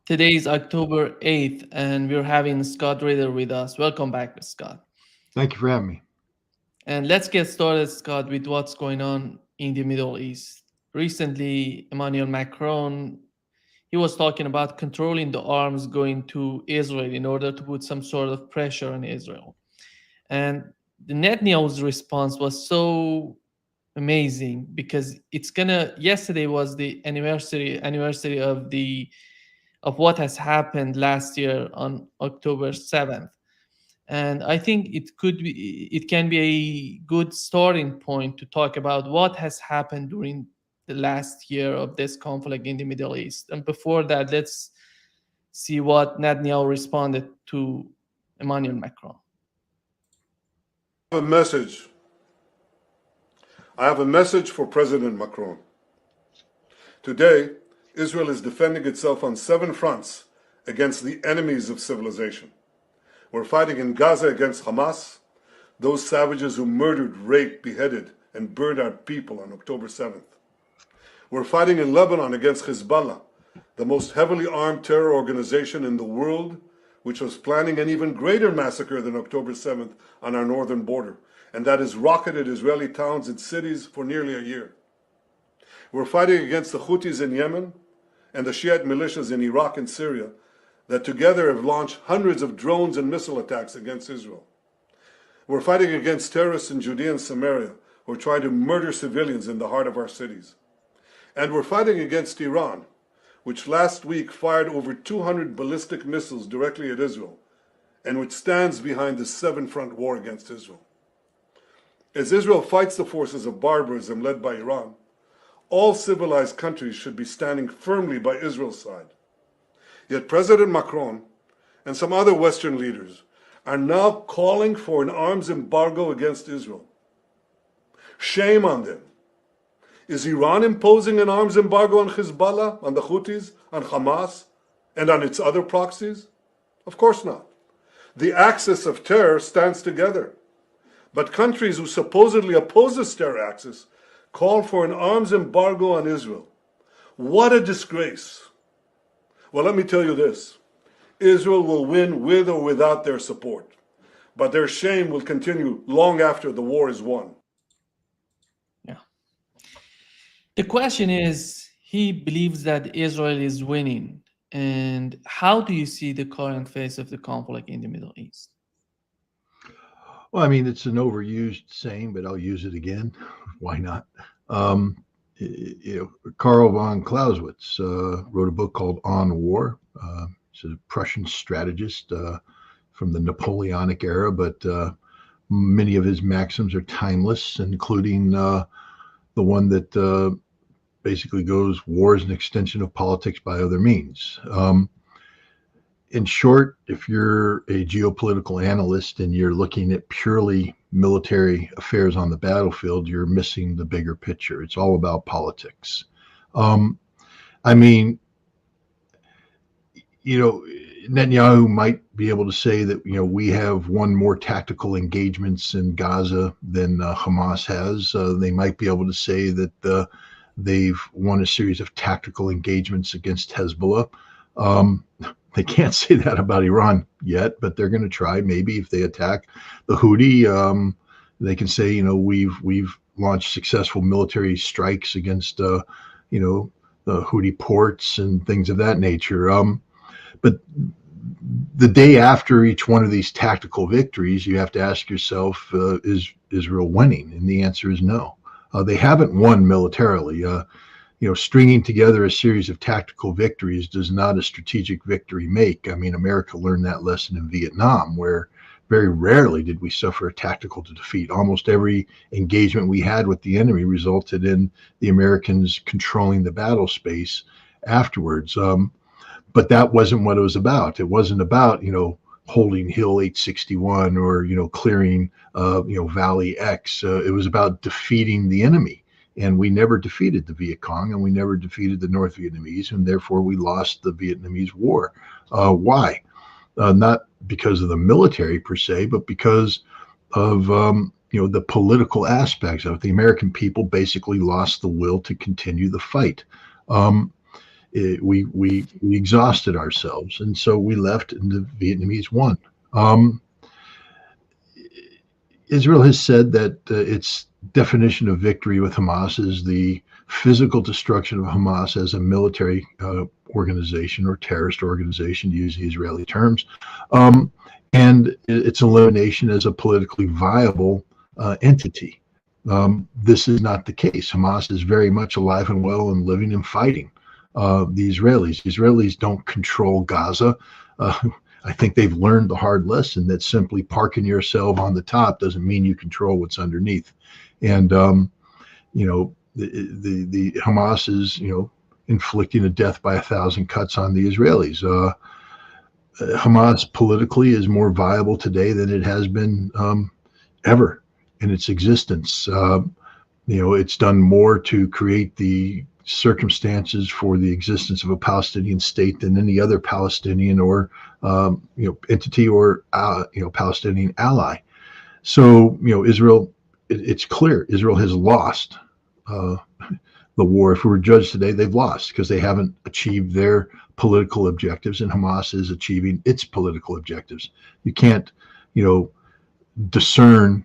Today is October 8th, and we're having Scott Ritter with us. Welcome back, Scott. Thank you for having me. And let's get started, Scott, with what's going on in the Middle East. Recently, Emmanuel Macron, he was talking about controlling the arms going to Israel in order to put some sort of pressure on Israel. And the Netanyahu's response was so amazing because it's gonna yesterday was the anniversary of what has happened last year on October 7th. And I think it can be a good starting point to talk about what has happened during the last year of this conflict in the Middle East. And before that, let's see what Netanyahu responded to Emmanuel Macron. A message. I have a message for President Macron. Today, Israel is defending itself on 7 fronts against the enemies of civilization. We're fighting in Gaza against Hamas, those savages who murdered, raped, beheaded, and burned our people on October 7th. We're fighting in Lebanon against Hezbollah, the most heavily armed terror organization in the world, which was planning an even greater massacre than October 7th on our northern border, and that has rocketed Israeli towns and cities for nearly a year. We're fighting against the Houthis in Yemen and the Shiite militias in Iraq and Syria that together have launched hundreds of drones and missile attacks against Israel. We're fighting against terrorists in Judea and Samaria who are trying to murder civilians in the heart of our cities. And we're fighting against Iran, which last week fired over 200 ballistic missiles directly at Israel, and which stands behind the 7-front war against Israel. As Israel fights the forces of barbarism led by Iran, all civilized countries should be standing firmly by Israel's side. Yet President Macron and some other Western leaders are now calling for an arms embargo against Israel. Shame on them. Is Iran imposing an arms embargo on Hezbollah, on the Houthis, on Hamas, and on its other proxies? Of course not. The axis of terror stands together. But countries who supposedly oppose this terror axis call for an arms embargo on Israel. What a disgrace. Well, let me tell you this. Israel will win with or without their support, but their shame will continue long after the war is won. Yeah. The question is, he believes that Israel is winning. And how do you see the current phase of the conflict in the Middle East? Well, I mean, it's an overused saying, but I'll use it again. Why not? Karl von Clausewitz wrote a book called On War. He's a Prussian strategist from the Napoleonic era, but many of his maxims are timeless, including the one that basically goes, war is an extension of politics by other means. In short, if you're a geopolitical analyst and you're looking at purely military affairs on the battlefield, you're missing the bigger picture. It's all about politics. I mean, Netanyahu might be able to say that, we have won more tactical engagements in Gaza than Hamas has. They might be able to say that they've won a series of tactical engagements against Hezbollah. They can't say that about Iran yet, but they're going to try. Maybe if they attack the Houthi, they can say, we've launched successful military strikes against, the Houthi ports and things of that nature. But the day after each one of these tactical victories, you have to ask yourself, is Israel winning? And the answer is no. They haven't won militarily. Stringing together a series of tactical victories does not a strategic victory make. I mean, America learned that lesson in Vietnam, where very rarely did we suffer a tactical defeat. Almost every engagement we had with the enemy resulted in the Americans controlling the battle space afterwards. But that wasn't what it was about. It wasn't about, holding Hill 861 or, clearing, Valley X. It was about defeating the enemy. And we never defeated the Viet Cong, and we never defeated the North Vietnamese, and therefore we lost the Vietnamese War. Why? Not because of the military per se, but because of the political aspects of it. The American people basically lost the will to continue the fight. we exhausted ourselves, and so we left, and the Vietnamese won. Israel has said that its definition of victory with Hamas is the physical destruction of Hamas as a military organization or terrorist organization, to use the Israeli terms, and its elimination as a politically viable entity. This is not the case. Hamas is very much alive and well and living and fighting the Israelis. The Israelis don't control Gaza. I think they've learned the hard lesson that simply parking yourself on the top doesn't mean you control what's underneath. And the Hamas is inflicting a death by 1,000 cuts on the Israelis. Hamas politically is more viable today than it has been ever in its existence. It's done more to create the circumstances for the existence of a Palestinian state than any other Palestinian or entity or Palestinian ally. So Israel, it's clear Israel has lost the war. If we were judged today, they've lost because they haven't achieved their political objectives, and Hamas is achieving its political objectives. You can't discern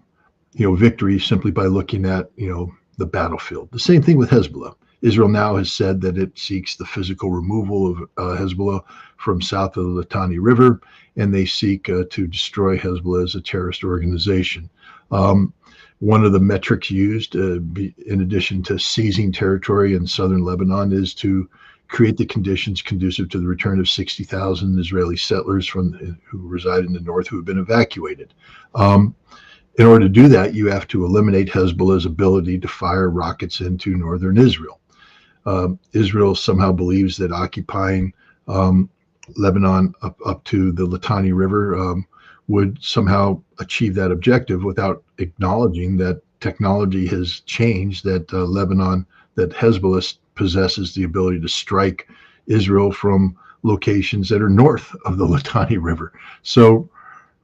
victory simply by looking at the battlefield. The same thing with Hezbollah. Israel now has said that it seeks the physical removal of Hezbollah from south of the Litani River, and they seek to destroy Hezbollah as a terrorist organization. One of the metrics used, in addition to seizing territory in southern Lebanon, is to create the conditions conducive to the return of 60,000 Israeli settlers who reside in the north who have been evacuated. In order to do that, you have to eliminate Hezbollah's ability to fire rockets into northern Israel. Israel somehow believes that occupying Lebanon up to the Litani River would somehow achieve that objective without acknowledging that technology has changed, that that Hezbollah possesses the ability to strike Israel from locations that are north of the Litani River. So,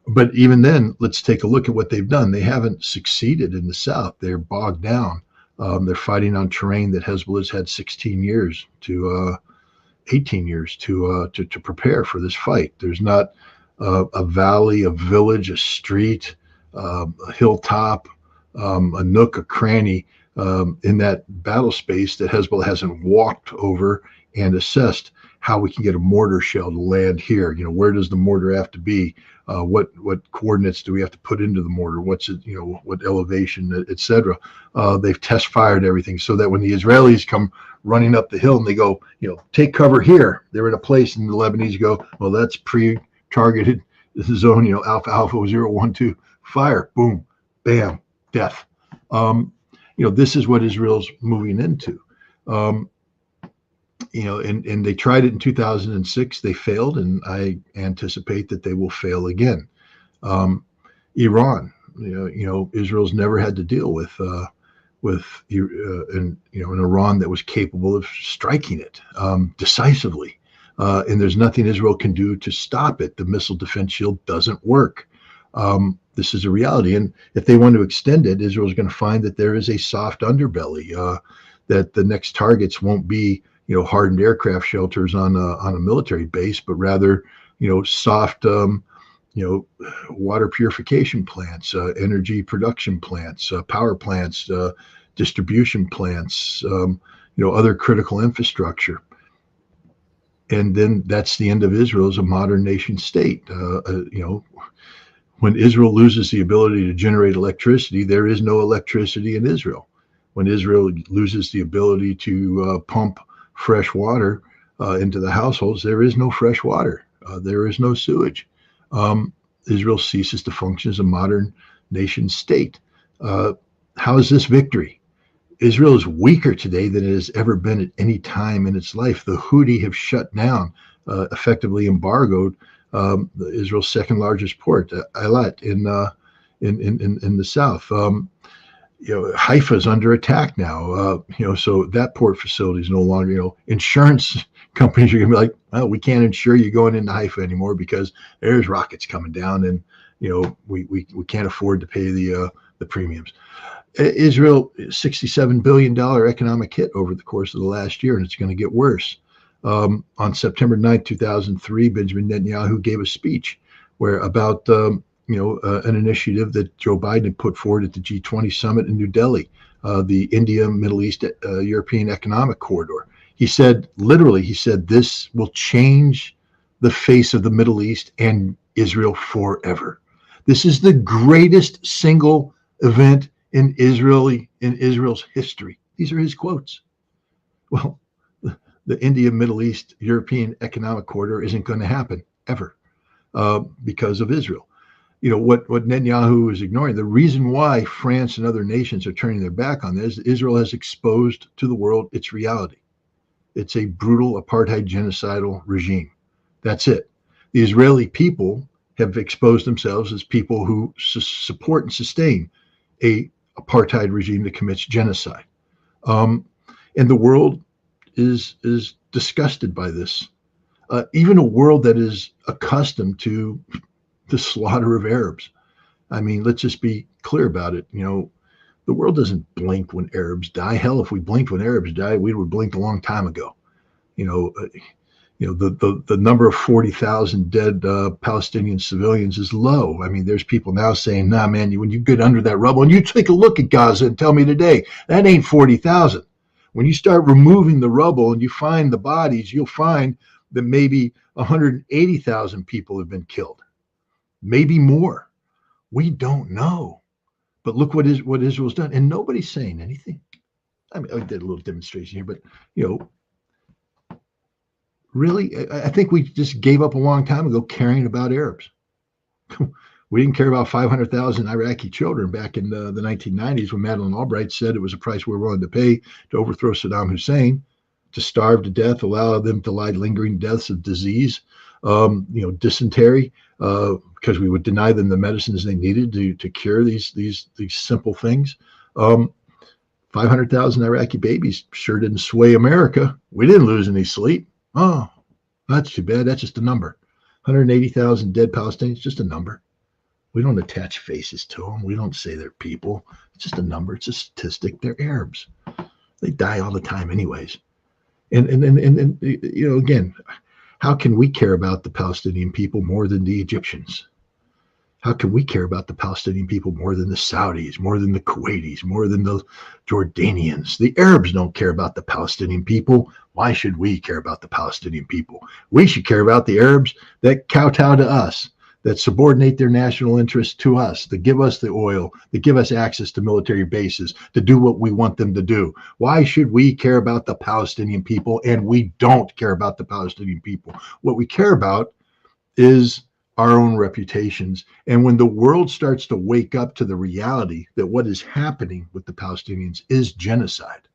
but even then, let's take a look at what they've done. They haven't succeeded in the south. They're bogged down. They're fighting on terrain that Hezbollah's had 16 years to 18 years to prepare for this fight. There's not a valley, a village, a street, a hilltop, a nook, a cranny in that battle space that Hezbollah hasn't walked over and assessed how we can get a mortar shell to land here. Where does the mortar have to be? What coordinates do we have to put into the mortar? What's it, what elevation, etc. They've test fired everything so that when the Israelis come running up the hill and they go, take cover here, they're in a place, and the Lebanese go, well, that's pre-targeted zone, Alpha Alpha 012, fire, boom, bam, death. This is what Israel's moving into. And they tried it in 2006. They failed, and I anticipate that they will fail again. Iran, Israel's never had to deal with an Iran that was capable of striking it decisively. And there's nothing Israel can do to stop it. The missile defense shield doesn't work. This is a reality. And if they want to extend it, Israel's going to find that there is a soft underbelly, that the next targets won't be hardened aircraft shelters on a military base, but rather, soft, water purification plants, energy production plants, power plants, distribution plants, other critical infrastructure. And then that's the end of Israel as a modern nation state. When Israel loses the ability to generate electricity, there is no electricity in Israel. When Israel loses the ability to pump fresh water into the households, there is no fresh water. There is no sewage. Israel ceases to function as a modern nation state. How is this victory? Israel is weaker today than it has ever been at any time in its life. The Houthi have shut down, effectively embargoed Israel's second largest port, Eilat, in the south. Haifa is under attack now. So that port facility is no longer. Insurance companies are going to be like, well, we can't insure you going into Haifa anymore because there's rockets coming down, and we can't afford to pay the premiums. Israel, $67 billion economic hit over the course of the last year, and it's going to get worse. On September 9th, 2003, Benjamin Netanyahu gave a speech where about an initiative that Joe Biden had put forward at the G20 summit in New Delhi, the India, Middle East, European Economic Corridor. He said, literally, he said, this will change the face of the Middle East and Israel forever. This is the greatest single event in Israel's history. These are his quotes. Well, the India, Middle East, European Economic Corridor isn't going to happen ever because of Israel. You know, what Netanyahu is ignoring, the reason why France and other nations are turning their back on this, Israel has exposed to the world its reality. It's a brutal apartheid genocidal regime. That's it. The Israeli people have exposed themselves as people who support and sustain a apartheid regime that commits genocide. And the world is disgusted by this. Even a world that is accustomed to the slaughter of Arabs. I mean, let's just be clear about it. You know, the world doesn't blink when Arabs die. Hell, if we blinked when Arabs died, we would blink a long time ago. The number of 40,000 dead Palestinian civilians is low. I mean, there's people now saying, nah, man, when you get under that rubble and you take a look at Gaza and tell me today, that ain't 40,000. When you start removing the rubble and you find the bodies, you'll find that maybe 180,000 people have been killed. Maybe more. We don't know. But look what Israel's done. And nobody's saying anything. I mean, I did a little demonstration here, but, really, I think we just gave up a long time ago caring about Arabs. We didn't care about 500,000 Iraqi children back in the 1990s when Madeleine Albright said it was a price we were willing to pay to overthrow Saddam Hussein, to starve to death, allow them to lie lingering deaths of disease, dysentery, because we would deny them the medicines they needed to cure these simple things. 500,000 Iraqi babies sure didn't sway America. We didn't lose any sleep. Oh, that's too bad. That's just a number. 180,000 dead Palestinians, just a number. We don't attach faces to them. We don't say they're people. It's just a number. It's a statistic. They're Arabs. They die all the time anyways. And again, how can we care about the Palestinian people more than the Egyptians? How can we care about the Palestinian people more than the Saudis, more than the Kuwaitis, more than the Jordanians? The Arabs don't care about the Palestinian people. Why should we care about the Palestinian people? We should care about the Arabs that kowtow to us, that subordinate their national interests to us, that give us the oil, that give us access to military bases, to do what we want them to do. Why should we care about the Palestinian people? And we don't care about the Palestinian people. What we care about is our own reputations. And when the world starts to wake up to the reality that what is happening with the Palestinians is genocide,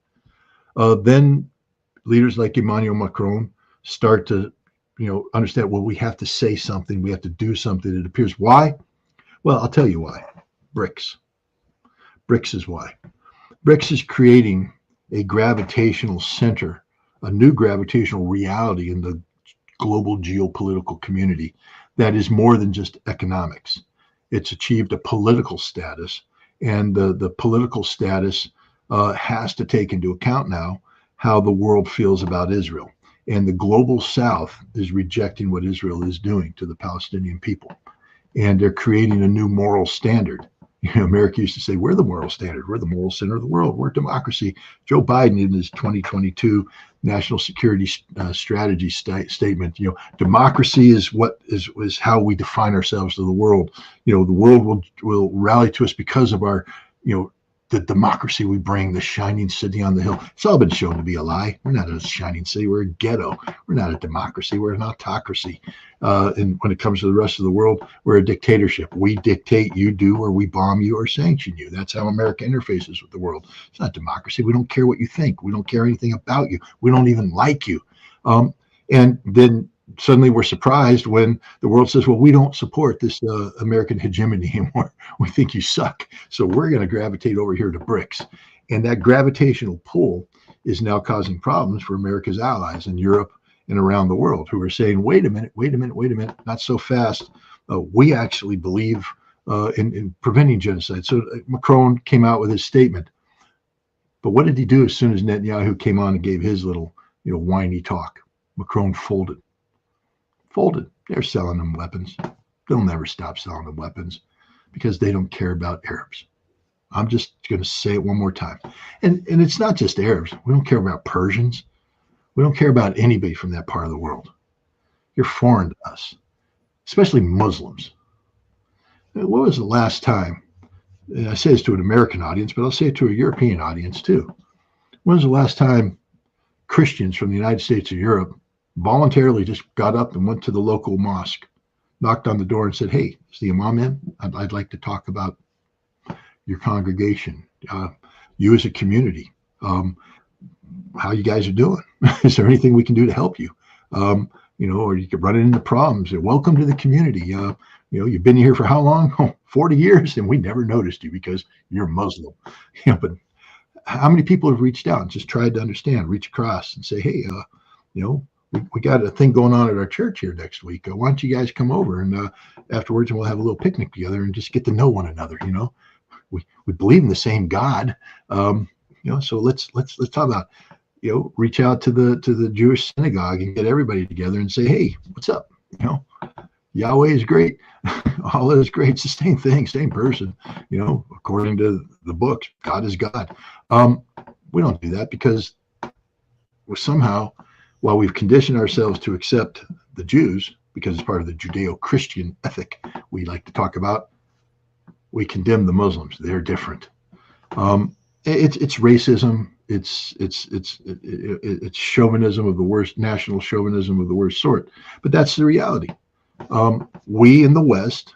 then leaders like Emmanuel Macron start to understand, well, we have to say something. We have to do something. It appears. Why? Well, I'll tell you why. BRICS. BRICS is why. BRICS is creating a gravitational center, a new gravitational reality in the global geopolitical community that is more than just economics. It's achieved a political status, and the political status has to take into account now how the world feels about Israel. And the global South is rejecting what Israel is doing to the Palestinian people. And they're creating a new moral standard. America used to say, we're the moral standard. We're the moral center of the world. We're democracy. Joe Biden, in his 2022 national security strategy statement, democracy is how we define ourselves to the world. The world will rally to us because of our, the democracy we bring, the shining city on the hill. It's all been shown to be a lie. We're not a shining city. We're a ghetto. We're not a democracy. We're an autocracy. And when it comes to the rest of the world, we're a dictatorship. We dictate, you do, or we bomb you or sanction you. That's how America interfaces with the world. It's not democracy. We don't care what you think. We don't care anything about you. We don't even like you. And then suddenly we're surprised when the world says, well, we don't support this American hegemony anymore. We think you suck. So we're going to gravitate over here to BRICS. And that gravitational pull is now causing problems for America's allies in Europe and around the world, who are saying, wait a minute, not so fast. We actually believe in preventing genocide. So Macron came out with his statement. But what did he do as soon as Netanyahu came on and gave his little, whiny talk? Macron folded. Folded. They're selling them weapons. They'll never stop selling them weapons because they don't care about Arabs. I'm just going to say it one more time. And it's not just Arabs. We don't care about Persians. We don't care about anybody from that part of the world. You're foreign to us, especially Muslims. What was the last time, and I say this to an American audience, but I'll say it to a European audience too. When was the last time Christians from the United States or Europe voluntarily just got up and went to the local mosque, knocked on the door and said, hey, is the imam in? I'd like to talk about your congregation, you as a community, how you guys are doing. Is there anything we can do to help you? Or you could run into problems. Welcome to the community. You've been here for how long? Oh, 40 years, and we never noticed you because you're Muslim. But how many people have reached out and just tried to understand, reach across and say, hey, we got a thing going on at our church here next week. Why don't you guys come over and afterwards and we'll have a little picnic together and just get to know one another. We believe in the same God. So let's talk about, reach out to the Jewish synagogue and get everybody together and say, hey, what's up? Yahweh is great. Allah is great. It's the same thing, same person. According to the books, God is God. We don't do that because somehow, while we've conditioned ourselves to accept the Jews, because it's part of the Judeo-Christian ethic we like to talk about, we condemn the Muslims. They're different. It's racism. It's chauvinism of the worst, national chauvinism of the worst sort. But that's the reality. We in the West,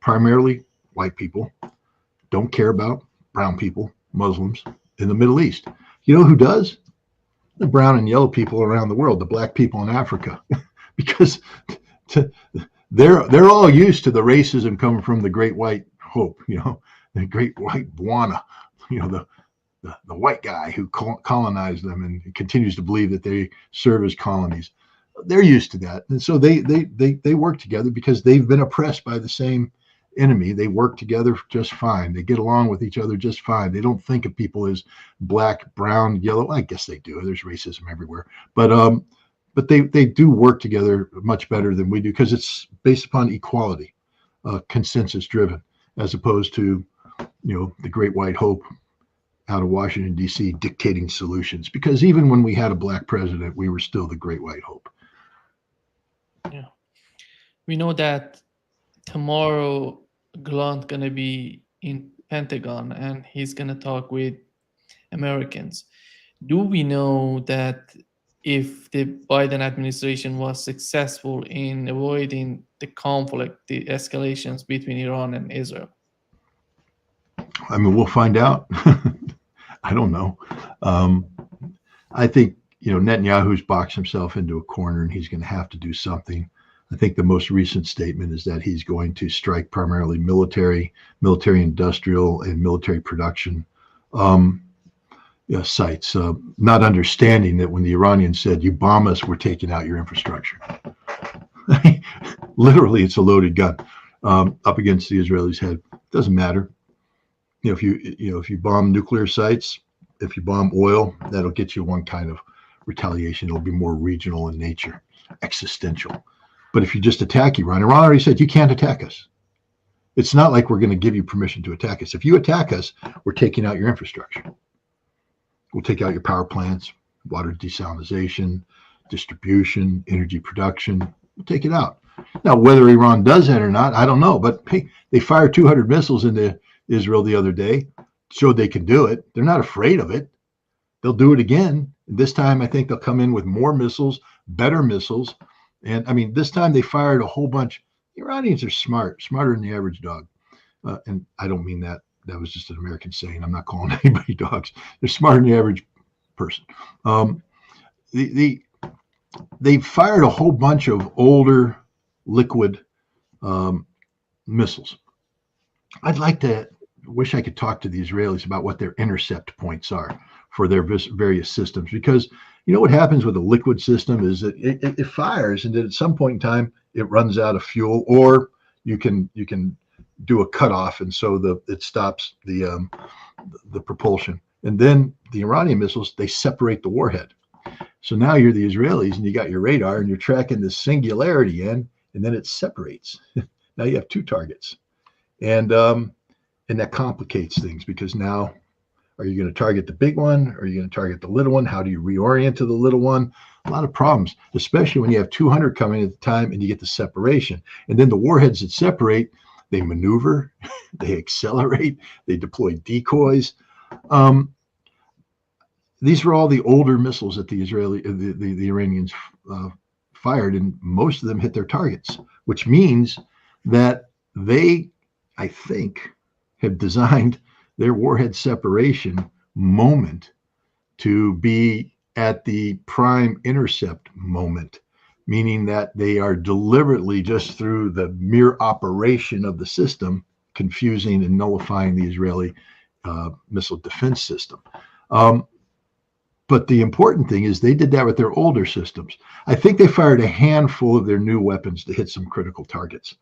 primarily white people, don't care about brown people, Muslims in the Middle East. You know who does? The brown and yellow people around the world, the black people in Africa, because they're all used to the racism coming from the Great White Hope, the Great White Bwana, the white guy who colonized them and continues to believe that they serve as colonies. They're used to that, and so they work together because they've been oppressed by the same enemy. They work together just fine. They get along with each other just fine. They don't think of people as black, brown, yellow. I guess they do. There's racism everywhere, but they do work together much better than we do because it's based upon equality, consensus driven, as opposed to the Great White Hope out of Washington, D.C. dictating solutions. Because even when we had a black president, we were still the Great White Hope. Yeah, we know that tomorrow Grant gonna be in Pentagon and he's gonna talk with Americans. Do we know that if the Biden administration was successful in avoiding the conflict, the escalations between Iran and Israel? I mean, we'll find out. I don't know. I think, Netanyahu's boxed himself into a corner and he's going to have to do something. I think the most recent statement is that he's going to strike primarily military industrial, and military production sites, not understanding that when the Iranians said, you bomb us, we're taking out your infrastructure. Literally, it's a loaded gun up against the Israelis' head. Doesn't matter. If you bomb nuclear sites, if you bomb oil, that'll get you one kind of retaliation. It'll be more regional in nature, existential. But if you just attack Iran already said you can't attack us. It's not like we're going to give you permission to attack us. If you attack us, we're taking out your infrastructure. We'll take out your power plants, water desalination, distribution, energy production. We'll take it out. Now, whether Iran does that or not, I don't know. But hey, they fired 200 missiles into Israel the other day, showed they can do it. They're not afraid of it. They'll do it again. This time, I think they'll come in with more missiles, better missiles. And I mean, this time they fired a whole bunch. The Iranians are smarter than the average dog. And I don't mean that. That was just an American saying. I'm not calling anybody dogs. They're smarter than the average person. They fired a whole bunch of older liquid missiles. I'd like to wish I could talk to the Israelis about what their intercept points are for their various systems, because what happens with a liquid system is that it fires, and then at some point in time it runs out of fuel, or you can do a cutoff, and so it stops the propulsion. And then the Iranian missiles, they separate the warhead. So now you're the Israelis and you got your radar and you're tracking this singularity in, and then it separates. Now you have two targets. And that complicates things, because now, are you going to target the big one? Or are you going to target the little one? How do you reorient to the little one? A lot of problems, especially when you have 200 coming at the time and you get the separation. And then the warheads that separate, they maneuver, they accelerate, they deploy decoys. These were all the older missiles that the Iranians fired, and most of them hit their targets, which means that they, I think, have designed their warhead separation moment to be at the prime intercept moment, meaning that they are deliberately, just through the mere operation of the system, confusing and nullifying the Israeli missile defense system. But the important thing is they did that with their older systems. I think they fired a handful of their new weapons to hit some critical targets.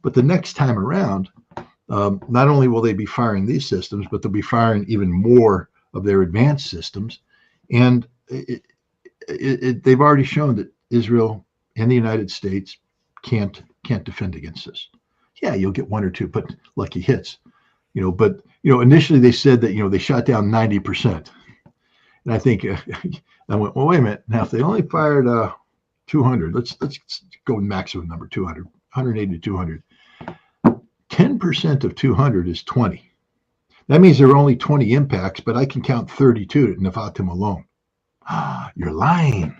But the next time around, not only will they be firing these systems, but they'll be firing even more of their advanced systems. And they've already shown that Israel and the United States can't defend against this. Yeah, you'll get one or two, but lucky hits. But initially they said that they shot down 90%. And I think I went, well, wait a minute. Now, if they only fired 200, let's go maximum number 200, 180 to 200. 10% of 200 is 20. That means there are only 20 impacts, but I can count 32 at Nevatim alone. You're lying.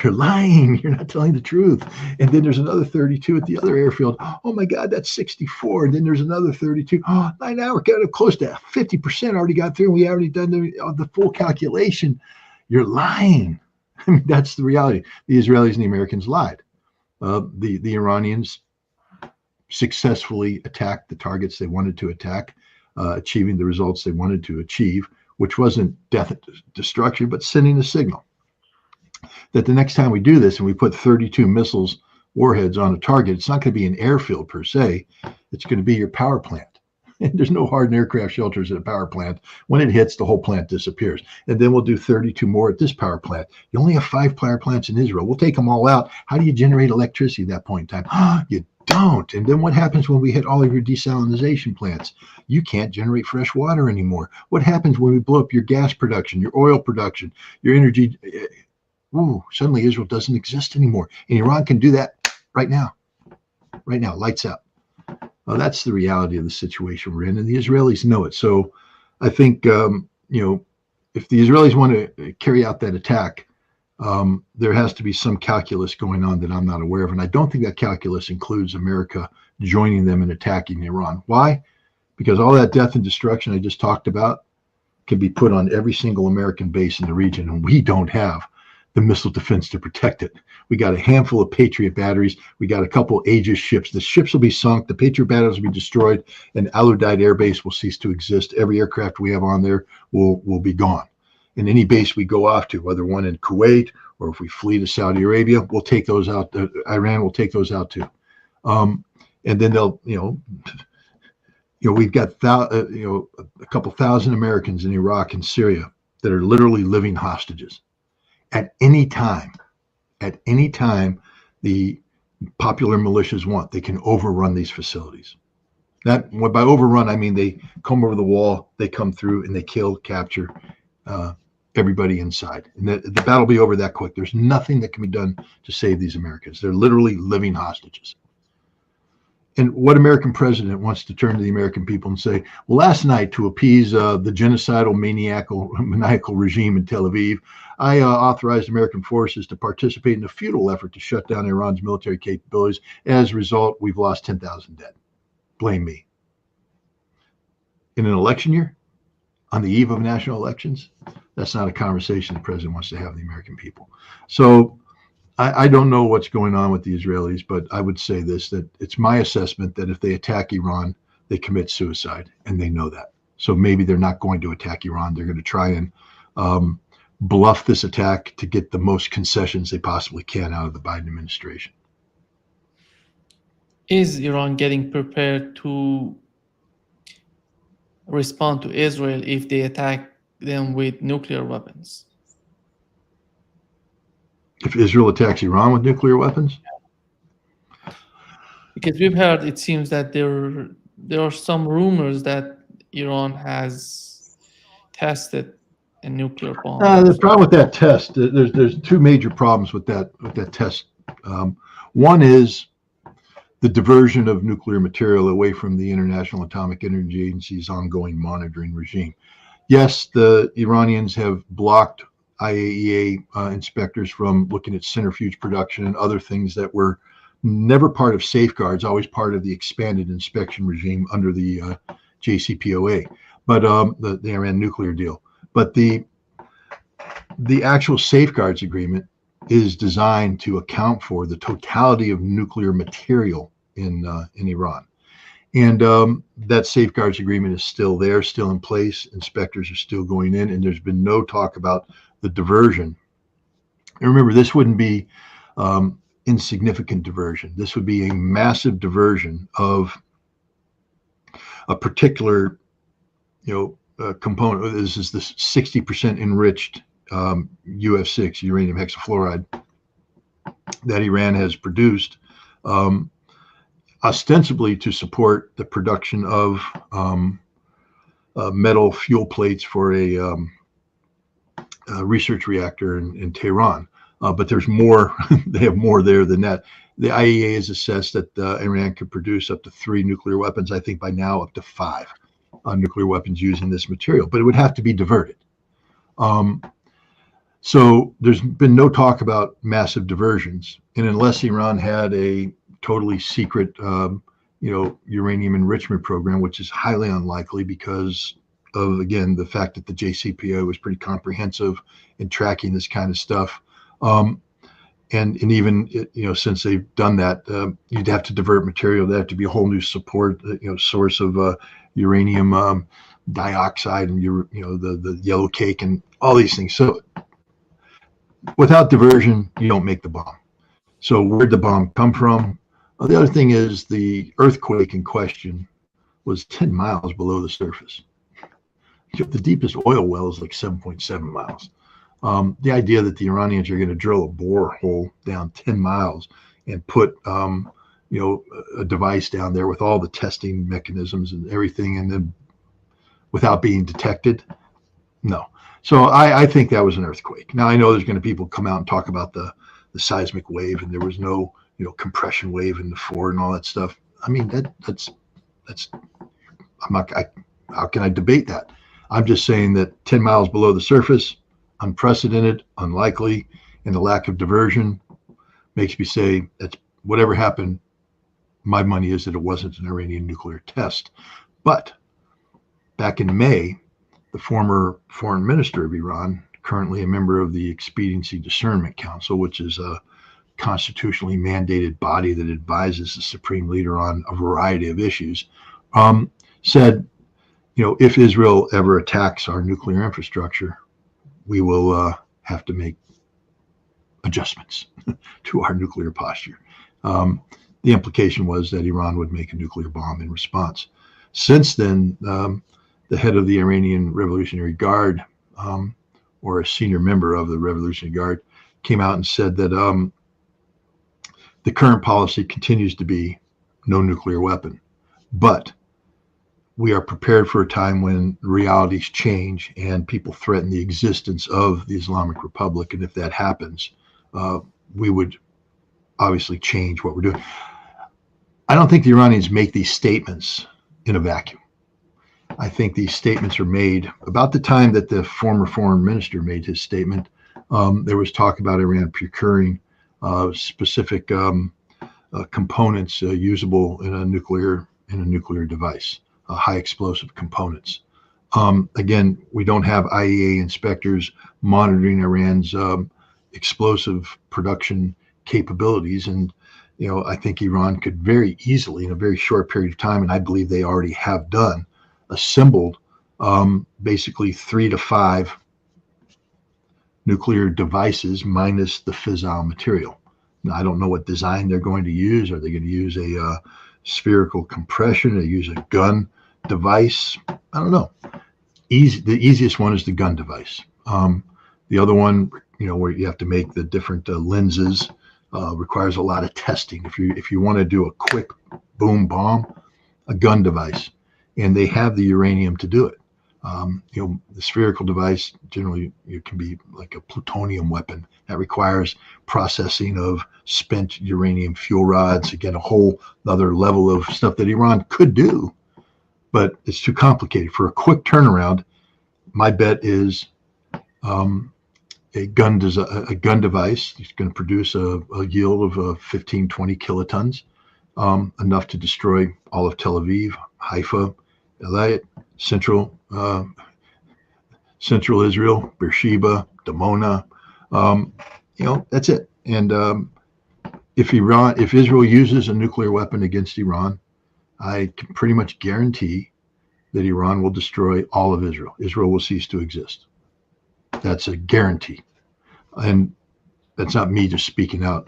You're lying. You're not telling the truth. And then there's another 32 at the other airfield. Oh my God, that's 64. And then there's another 32. Now we're getting close to 50% already got through. We already done the full calculation. You're lying. I mean, that's the reality. The Israelis and the Americans lied. The Iranians successfully attacked the targets they wanted to attack, achieving the results they wanted to achieve, which wasn't death and destruction, but sending a signal that the next time we do this and we put 32 missiles, warheads on a target, it's not going to be an airfield per se. It's going to be your power plant. And there's no hardened aircraft shelters at a power plant. When it hits, the whole plant disappears. And then we'll do 32 more at this power plant. You only have 5 power plants in Israel. We'll take them all out. How do you generate electricity at that point in time? You don't. And then what happens when we hit all of your desalination plants? You can't generate fresh water anymore. What happens when we blow up your gas production, your oil production, your energy? Suddenly Israel doesn't exist anymore. And Iran can do that right now. Right now, lights out. Well, that's the reality of the situation we're in, and the Israelis know it. So I think, if the Israelis want to carry out that attack, there has to be some calculus going on that I'm not aware of. And I don't think that calculus includes America joining them in attacking Iran. Why? Because all that death and destruction I just talked about can be put on every single American base in the region, and we don't have the missile defense to protect it. We got a handful of Patriot batteries. We got a couple Aegis ships. The ships will be sunk. The Patriot batteries will be destroyed, and Al Udeid Air Base will cease to exist. Every aircraft we have on there will be gone. And any base we go off to, whether one in Kuwait or if we flee to Saudi Arabia, we'll take those out. Iran will take those out too. And then they'll, we've got a couple thousand Americans in Iraq and Syria that are literally living hostages. At any time, the popular militias want, they can overrun these facilities. That, by overrun, I mean they come over the wall, they come through, and they kill, capture everybody inside. And the battle will be over that quick. There's nothing that can be done to save these Americans. They're literally living hostages. And what American president wants to turn to the American people and say, well, last night, to appease the genocidal, maniacal regime in Tel Aviv, I authorized American forces to participate in a futile effort to shut down Iran's military capabilities. As a result, we've lost 10,000 dead. Blame me. In an election year, on the eve of national elections, that's not a conversation the president wants to have with the American people. So I don't know what's going on with the Israelis, but I would say this, that it's my assessment that if they attack Iran, they commit suicide, and they know that. So maybe they're not going to attack Iran. They're going to try and bluff this attack to get the most concessions they possibly can out of the Biden administration. Is Iran getting prepared to respond to Israel if they attack them with nuclear weapons? If Israel attacks Iran with nuclear weapons? Because we've heard, it seems that there are some rumors that Iran has tested a nuclear bomb. The problem with that test, there's two major problems with that test. One is the diversion of nuclear material away from the International Atomic Energy Agency's ongoing monitoring regime. Yes, the Iranians have blocked IAEA inspectors from looking at centrifuge production and other things that were never part of safeguards, always part of the expanded inspection regime under the JCPOA, but the Iran nuclear deal. But the actual safeguards agreement is designed to account for the totality of nuclear material in Iran. And that safeguards agreement is still there, still in place. Inspectors are still going in, and there's been no talk about the diversion. And remember, this wouldn't be insignificant diversion. This would be a massive diversion of a particular, component. This is the 60% enriched UF6, uranium hexafluoride, that Iran has produced, ostensibly to support the production of metal fuel plates for a research reactor in Tehran. But there's more, they have more there than that. The IAEA has assessed that Iran could produce up to 3 nuclear weapons, I think by now up to 5 nuclear weapons using this material, but it would have to be diverted. So there's been no talk about massive diversions. And unless Iran had a totally secret, uranium enrichment program, which is highly unlikely because of, again, the fact that the JCPOA was pretty comprehensive in tracking this kind of stuff. And even, since they've done that, you'd have to divert material. There'd have to be a whole new support, source of uranium dioxide and, the yellow cake and all these things. So without diversion, you don't make the bomb. So where'd the bomb come from? Well, the other thing is the earthquake in question was 10 miles below the surface. The deepest oil well is like 7.7 miles. The idea that the Iranians are going to drill a borehole down 10 miles and put, a device down there with all the testing mechanisms and everything, and then without being detected, no. So I think that was an earthquake. Now I know there's going to be people come out and talk about the seismic wave, and there was no, compression wave in the fore and all that stuff. I mean, that's how can I debate that? I'm just saying that 10 miles below the surface, unprecedented, unlikely, and the lack of diversion makes me say that's whatever happened. My money is that it wasn't an Iranian nuclear test. But back in May, the former foreign minister of Iran, currently a member of the Expediency Disarmament Council, which is a constitutionally mandated body that advises the supreme leader on a variety of issues, said, if Israel ever attacks our nuclear infrastructure, we will have to make adjustments to our nuclear posture. The implication was that Iran would make a nuclear bomb in response. Since then, the head of the Iranian Revolutionary Guard, or a senior member of the Revolutionary Guard, came out and said that the current policy continues to be no nuclear weapon, but we are prepared for a time when realities change and people threaten the existence of the Islamic Republic. And if that happens, we would obviously change what we're doing. I don't think the Iranians make these statements in a vacuum. I think these statements are made about the time that the former foreign minister made his statement. There was talk about Iran procuring specific components usable in a nuclear device. High explosive components. Again, we don't have IAEA inspectors monitoring Iran's explosive production capabilities. And, I think Iran could very easily, in a very short period of time, and I believe they already have done, assembled basically 3 to 5 nuclear devices minus the fissile material. Now, I don't know what design they're going to use. Are they going to use a spherical compression? Or use a gun device? I don't know. The easiest one is the gun device. The other one, where you have to make the different lenses, requires a lot of testing. If you want to do a quick boom bomb, a gun device, and they have the uranium to do it. The spherical device generally it can be like a plutonium weapon that requires processing of spent uranium fuel rods. Again, a whole other level of stuff that Iran could do, but it's too complicated for a quick turnaround. My bet is a gun device. It's going to produce a yield of 15, 20 kilotons, enough to destroy all of Tel Aviv, Haifa, Eilat, central Israel, Beersheba, Dimona. That's it. And if Israel uses a nuclear weapon against Iran, I can pretty much guarantee that Iran will destroy all of Israel. Israel will cease to exist. That's a guarantee. And that's not me just speaking out,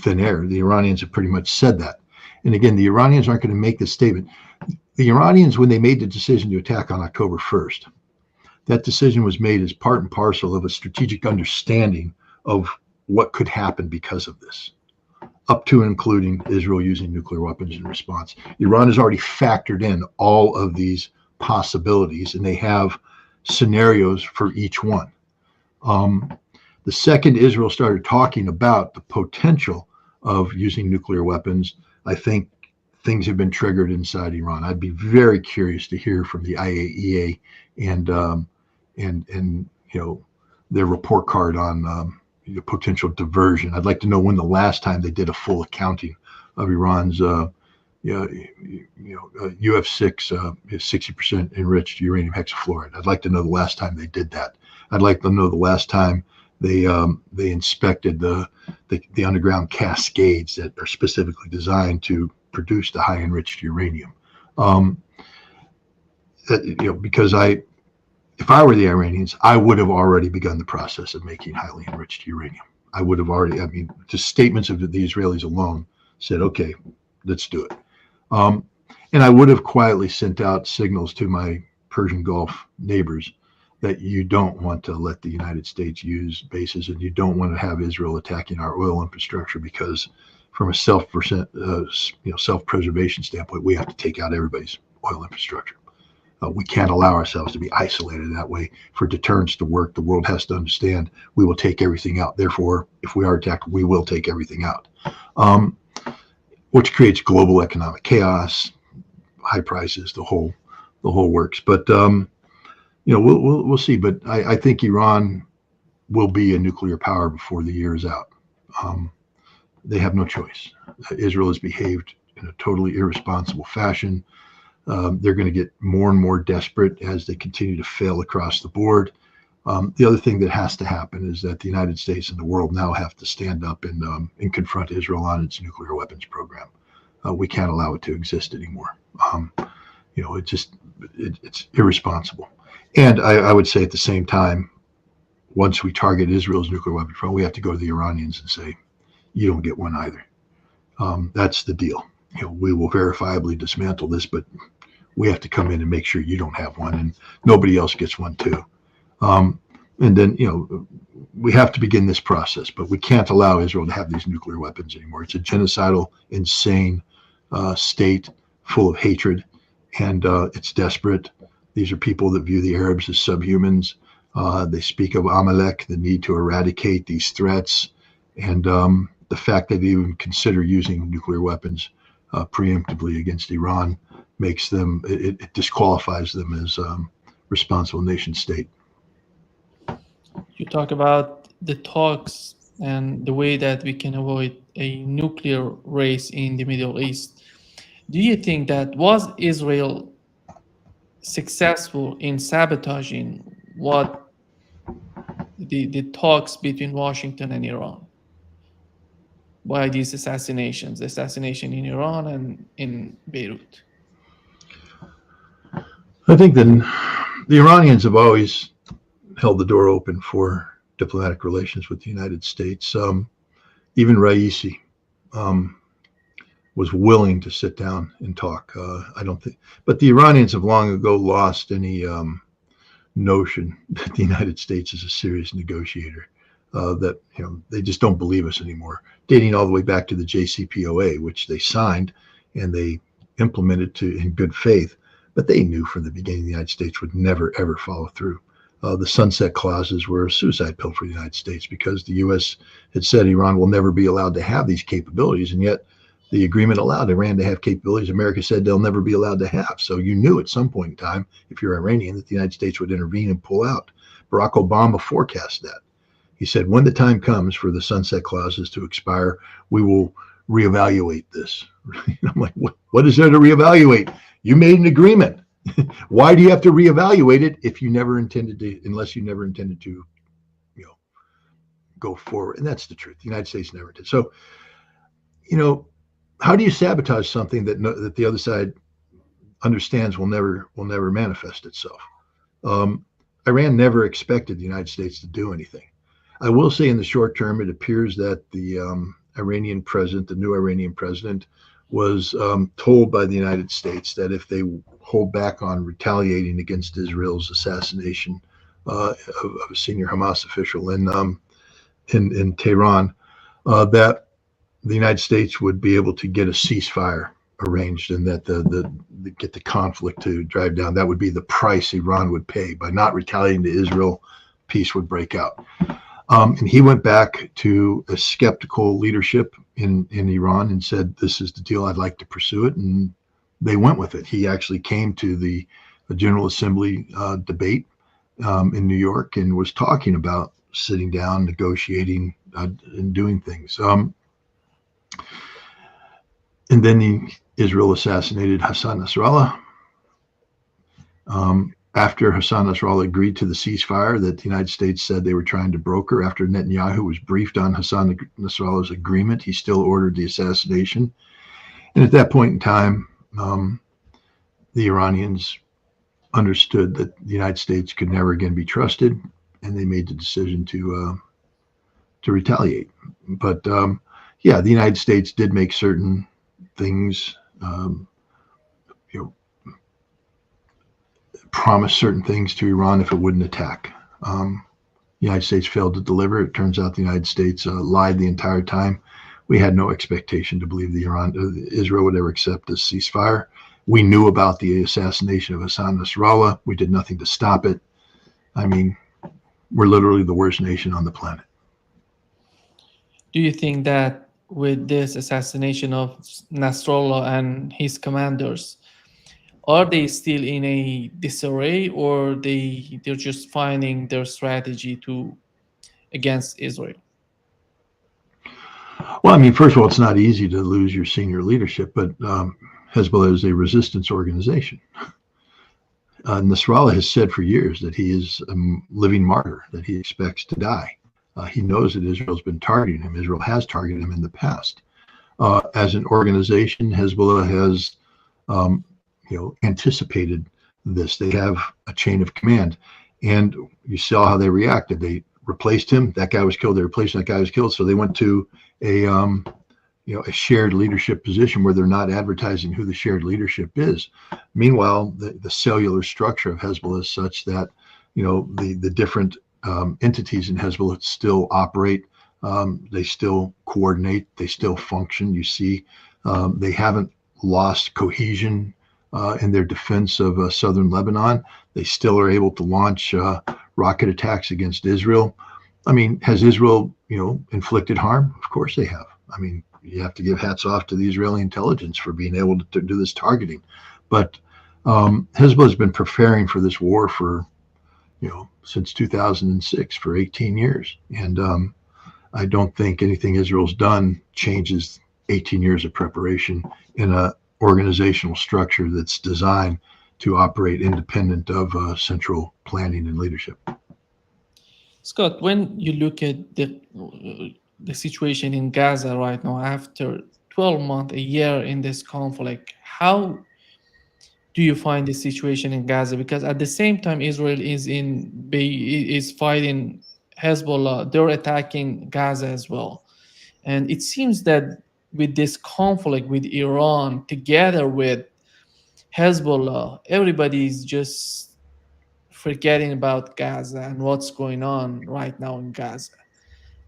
thin air. The Iranians have pretty much said that. And again, the Iranians aren't going to make this statement. The Iranians, when they made the decision to attack on October 1st, that decision was made as part and parcel of a strategic understanding of what could happen because of this, up to and including Israel using nuclear weapons in response. Iran has already factored in all of these possibilities, and they have scenarios for each one. The second Israel started talking about the potential of using nuclear weapons, I think things have been triggered inside Iran. I'd be very curious to hear from the IAEA and their report card on the potential diversion. I'd like to know when the last time they did a full accounting of Iran's UF6 60% enriched uranium hexafluoride. I'd like to know the last time they did that. I'd like to know the last time they inspected the underground cascades that are specifically designed to produce the high enriched uranium. Because if I were the Iranians, I would have already begun the process of making highly enriched uranium. I would have already, just statements of the Israelis alone said, okay, let's do it. And I would have quietly sent out signals to my Persian Gulf neighbors that you don't want to let the United States use bases, and you don't want to have Israel attacking our oil infrastructure, because from a self-preservation standpoint, we have to take out everybody's oil infrastructure. We can't allow ourselves to be isolated that way. For deterrence to work, the world has to understand we will take everything out. Therefore, if we are attacked, we will take everything out, which creates global economic chaos, high prices, the whole works. But we'll see. But I think Iran will be a nuclear power before the year is out. They have no choice. Israel has behaved in a totally irresponsible fashion. They're going to get more and more desperate as they continue to fail across the board. The other thing that has to happen is that the United States and the world now have to stand up and confront Israel on its nuclear weapons program. We can't allow it to exist anymore. It's irresponsible. And I would say at the same time, once we target Israel's nuclear weapons program, we have to go to the Iranians and say, you don't get one either. That's the deal. We will verifiably dismantle this, but we have to come in and make sure you don't have one, and nobody else gets one too. And then, we have to begin this process, but we can't allow Israel to have these nuclear weapons anymore. It's a genocidal, insane state full of hatred, and it's desperate. These are people that view the Arabs as subhumans. They speak of Amalek, the need to eradicate these threats, and the fact that they even consider using nuclear weapons preemptively against Iran makes them, it disqualifies them as responsible nation state. You talk about the talks and the way that we can avoid a nuclear race in the Middle East. Do you think that was Israel successful in sabotaging what the talks between Washington and Iran by these assassinations, the assassination in Iran and in Beirut? I think that the Iranians have always held the door open for diplomatic relations with the United States. Even Raisi was willing to sit down and talk. But the Iranians have long ago lost any notion that the United States is a serious negotiator. that they just don't believe us anymore, dating all the way back to the JCPOA, which they signed and they implemented in good faith, but they knew from the beginning the United States would never ever follow through. The sunset clauses were a suicide pill for the United States because the U.S. had said Iran will never be allowed to have these capabilities, and yet the agreement allowed Iran to have capabilities America said they'll never be allowed to have. So you knew at some point in time, if you're Iranian, that the United States would intervene and pull out. Barack Obama forecast that. He said, when the time comes for the sunset clauses to expire, we will reevaluate this. I'm like, what is there to reevaluate? You made an agreement. Why do you have to reevaluate it if you never intended to, unless you never intended to, go forward? And that's the truth. The United States never did. So, how do you sabotage something that the other side understands will never manifest itself? Iran never expected the United States to do anything. I will say in the short term, it appears that the Iranian president, the new Iranian president, was told by the United States that if they hold back on retaliating against Israel's assassination of a senior Hamas official in Tehran, that the United States would be able to get a ceasefire arranged, and that get the conflict to drive down. That would be the price Iran would pay by not retaliating to Israel. Peace would break out. And he went back to a skeptical leadership in Iran and said, this is the deal, I'd like to pursue it. And they went with it. He actually came to the General Assembly debate in New York and was talking about sitting down, negotiating, and doing things. And then Israel assassinated Hassan Nasrallah. After Hassan Nasrallah agreed to the ceasefire that the United States said they were trying to broker, after Netanyahu was briefed on Hassan Nasrallah's agreement, he still ordered the assassination. And at that point in time, the Iranians understood that the United States could never again be trusted, and they made the decision to retaliate. But the United States did make certain things, promised certain things to Iran if it wouldn't attack. The United States failed to deliver. It turns out the United States lied the entire time. We had no expectation to believe Israel would ever accept this ceasefire. We knew about the assassination of Hassan Nasrallah. We did nothing to stop it. I mean, we're literally the worst nation on the planet. Do you think that with this assassination of Nasrallah and his commanders, are they still in a disarray, or they're just finding their strategy against Israel? Well, I mean, first of all, it's not easy to lose your senior leadership, but Hezbollah is a resistance organization. Nasrallah has said for years that he is a living martyr, that he expects to die. He knows that Israel's been targeting him. Israel has targeted him in the past. As an organization, Hezbollah has anticipated this. They have a chain of command, and you saw how they reacted. They replaced him. That guy was killed. They replaced him. That guy was killed. So they went to a shared leadership position where they're not advertising who the shared leadership is. Meanwhile, the cellular structure of Hezbollah is such that the different entities in Hezbollah still operate. They still coordinate. They still function. You see, they haven't lost cohesion in their defense of southern Lebanon. They still are able to launch rocket attacks against Israel. I mean, has Israel, inflicted harm? Of course they have. I mean, you have to give hats off to the Israeli intelligence for being able to do this targeting. But Hezbollah has been preparing for this war for, since 2006, for 18 years. And I don't think anything Israel's done changes 18 years of preparation in a organizational structure that's designed to operate independent of central planning and leadership. Scott, when you look at the situation in Gaza right now, after 12 months, a year in this conflict, how do you find the situation in Gaza? Because at the same time, Israel is fighting Hezbollah, they're attacking Gaza as well. And it seems that with this conflict with Iran, together with Hezbollah, everybody's just forgetting about Gaza and what's going on right now in Gaza.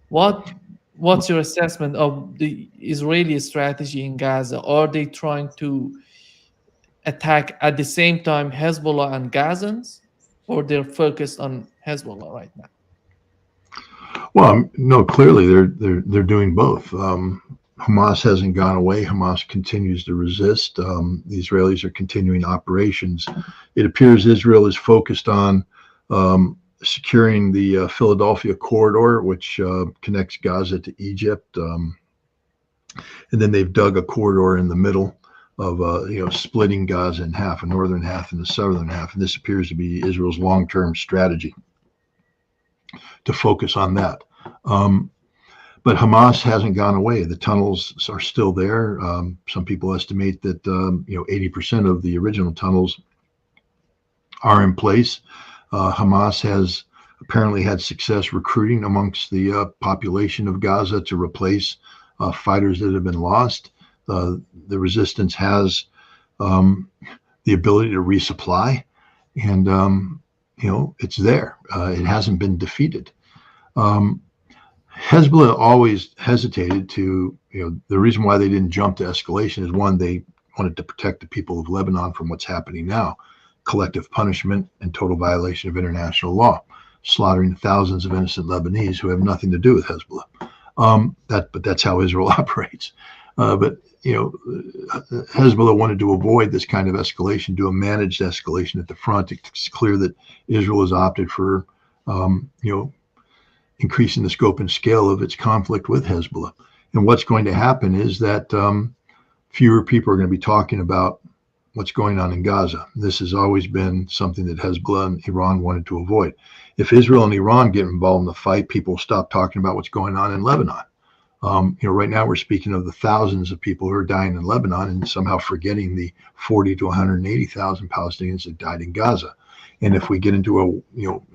What what's your assessment of the Israeli strategy in Gaza? Are they trying to attack at the same time Hezbollah and Gazans, or they're focused on Hezbollah right now? Well, no, clearly they're doing both. Hamas hasn't gone away. Hamas continues to resist. The Israelis are continuing operations. It appears Israel is focused on securing the Philadelphia corridor, which connects Gaza to Egypt, and then they've dug a corridor in the middle of splitting Gaza in half, a northern half and the southern half. And this appears to be Israel's long-term strategy, to focus on that. But Hamas hasn't gone away. The tunnels are still there. Some people estimate that 80% of the original tunnels are in place. Hamas has apparently had success recruiting amongst the population of Gaza to replace fighters that have been lost. The resistance has the ability to resupply, and it's there. It hasn't been defeated. Hezbollah always hesitated to, the reason why they didn't jump to escalation is, one, they wanted to protect the people of Lebanon from what's happening now, collective punishment and total violation of international law, slaughtering thousands of innocent Lebanese who have nothing to do with Hezbollah. But that's how Israel operates. But Hezbollah wanted to avoid this kind of escalation, do a managed escalation at the front. It's clear that Israel has opted for, increasing the scope and scale of its conflict with Hezbollah. And what's going to happen is that fewer people are going to be talking about what's going on in Gaza. This has always been something that Hezbollah and Iran wanted to avoid. If Israel and Iran get involved in the fight, people stop talking about what's going on in Lebanon. Right now we're speaking of the thousands of people who are dying in Lebanon and somehow forgetting the 40 to 180,000 Palestinians that died in Gaza. And if we get into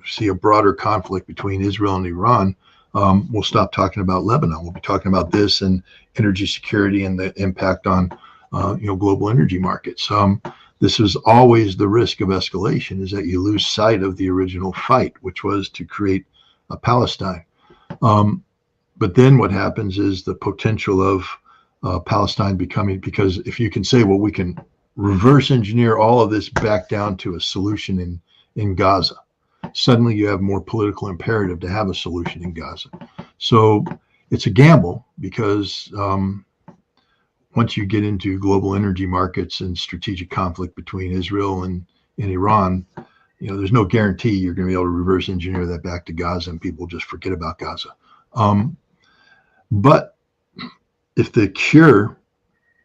see a broader conflict between Israel and Iran, we'll stop talking about Lebanon. We'll be talking about this and energy security and the impact on, global energy markets. This is always the risk of escalation, is that you lose sight of the original fight, which was to create a Palestine. But then what happens is the potential of Palestine becoming, because if you can say, well, we can reverse engineer all of this back down to a solution in Gaza, suddenly you have more political imperative to have a solution in Gaza. So it's a gamble, because once you get into global energy markets and strategic conflict between Israel and Iran, there's no guarantee you're going to be able to reverse engineer that back to Gaza and people just forget about Gaza. But if the cure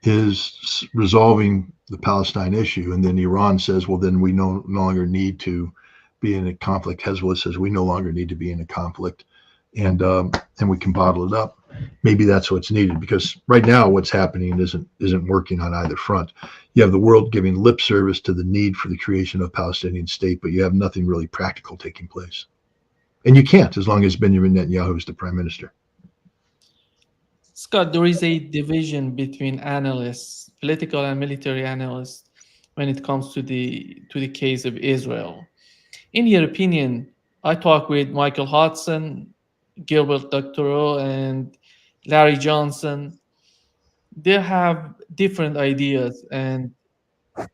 is resolving the Palestine issue, and then Iran says, well, then we no longer need to be in a conflict. Hezbollah says we no longer need to be in a conflict, and we can bottle it up. Maybe that's what's needed, because right now what's happening isn't working on either front. You have the world giving lip service to the need for the creation of a Palestinian state, but you have nothing really practical taking place. And you can't, as long as Benjamin Netanyahu is the prime minister. Scott, there is a division between analysts, political and military analysts, when it comes to the case of Israel. In your opinion, I talked with Michael Hodson, Gilbert Doctorow, and Larry Johnson. They have different ideas, and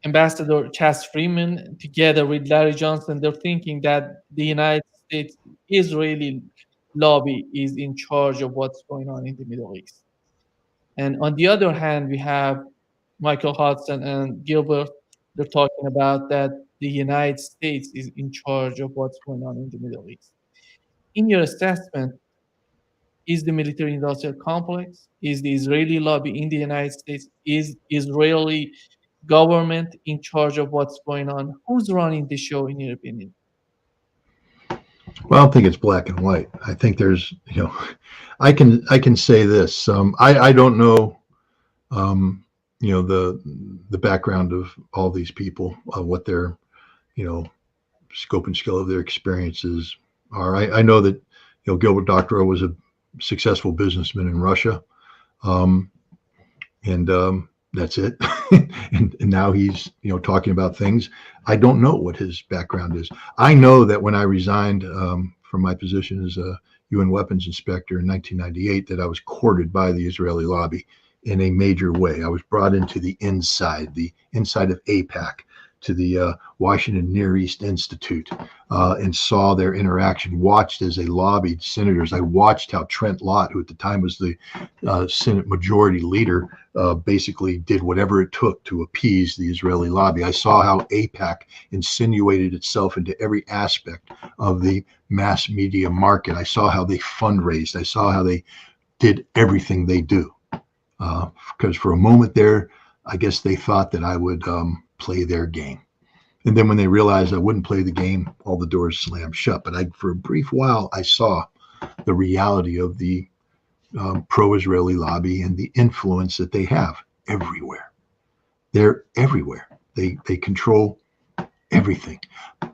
Ambassador Chas Freeman, together with Larry Johnson, they're thinking that the United States Israeli lobby is in charge of what's going on in the Middle East. And on the other hand, we have Michael Hodson and Gilbert. They're talking about that the United States is in charge of what's going on in the Middle East. In your assessment, is the military-industrial complex, is the Israeli lobby in the United States, is Israeli government in charge of what's going on? Who's running the show, in your opinion? Well, I don't think it's black and white. I think there's, I can say this. I don't know, the background of all these people, what their, scope and scale of their experiences are. I know that, Gilbert Doctorow was a successful businessman in Russia, and that's it. and now he's, talking about things. I don't know what his background is. I know that when I resigned from my position as a UN weapons inspector in 1998 that I was courted by the Israeli lobby in a major way. I was brought into the inside of AIPAC, to the Washington Near East Institute, and saw their interaction, watched as they lobbied senators. I watched how Trent Lott, who at the time was the Senate Majority Leader, basically did whatever it took to appease the Israeli lobby. I saw how AIPAC insinuated itself into every aspect of the mass media market. I saw how they fundraised. I saw how they did everything they do. Because for a moment there, I guess they thought that I would play their game. And then when they realized I wouldn't play the game, all the doors slammed shut. But for a brief while, I saw the reality of the pro-Israeli lobby and the influence that they have everywhere. They're everywhere. They control everything.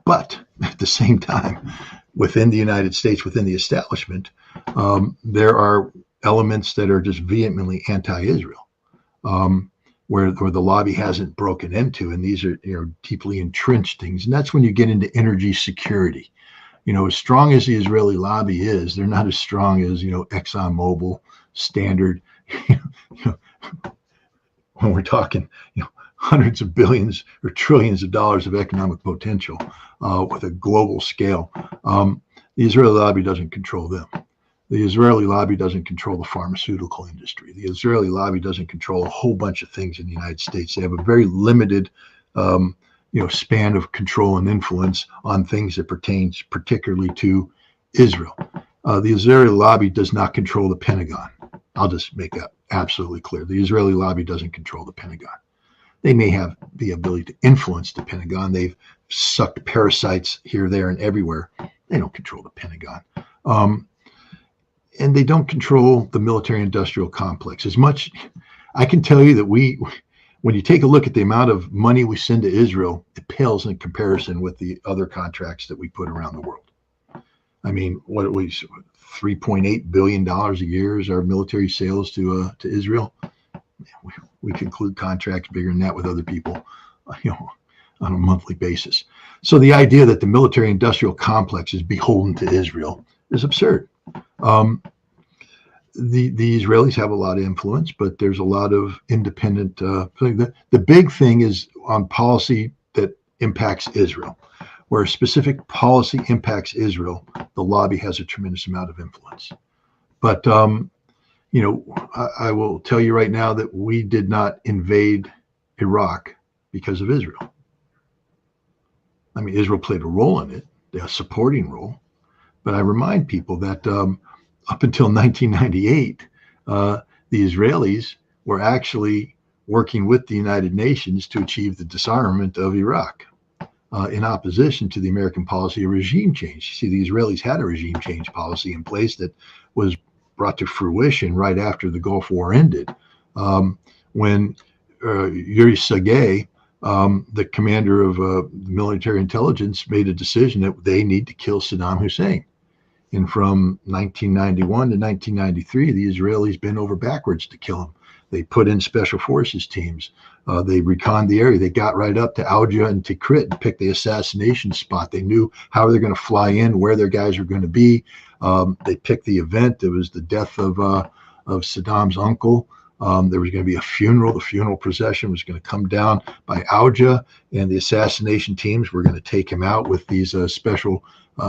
But at the same time, within the United States, within the establishment, there are elements that are just vehemently anti-Israel. Where the lobby hasn't broken into, and these are deeply entrenched things, and that's when you get into energy security. As strong as the Israeli lobby is, they're not as strong as ExxonMobil, Standard. When we're talking hundreds of billions or trillions of dollars of economic potential with a global scale, the Israeli lobby doesn't control them. The Israeli lobby doesn't control the pharmaceutical industry. The Israeli lobby doesn't control a whole bunch of things in the United States. They have a very limited, span of control and influence on things that pertains particularly to Israel. The Israeli lobby does not control the Pentagon. I'll just make that absolutely clear. The Israeli lobby doesn't control the Pentagon. They may have the ability to influence the Pentagon. They've sucked parasites here, there, and everywhere. They don't control the Pentagon. And they don't control the military-industrial complex. As much, I can tell you that when you take a look at the amount of money we send to Israel, it pales in comparison with the other contracts that we put around the world. I mean, what it was, $3.8 billion a year is our military sales to Israel. We conclude contracts bigger than that with other people, on a monthly basis. So the idea that the military-industrial complex is beholden to Israel is absurd. The Israelis have a lot of influence, but there's a lot of independent. The big thing is on policy that impacts Israel. Where a specific policy impacts Israel, the lobby has a tremendous amount of influence. But I will tell you right now that we did not invade Iraq because of Israel. I mean, Israel played a role in it, a supporting role. But I remind people that up until 1998, the Israelis were actually working with the United Nations to achieve the disarmament of Iraq in opposition to the American policy of regime change. You see, the Israelis had a regime change policy in place that was brought to fruition right after the Gulf War ended. When Yuri Sergey, the commander of military intelligence, made a decision that they need to kill Saddam Hussein. And from 1991 to 1993, the Israelis bent over backwards to kill him. They put in special forces teams. They reconned the area. They got right up to Aujah and Tikrit and picked the assassination spot. They knew how they're going to fly in, where their guys were going to be. They picked the event. It was the death of Saddam's uncle. There was going to be a funeral. The funeral procession was going to come down by Aujah, and the assassination teams were going to take him out with these special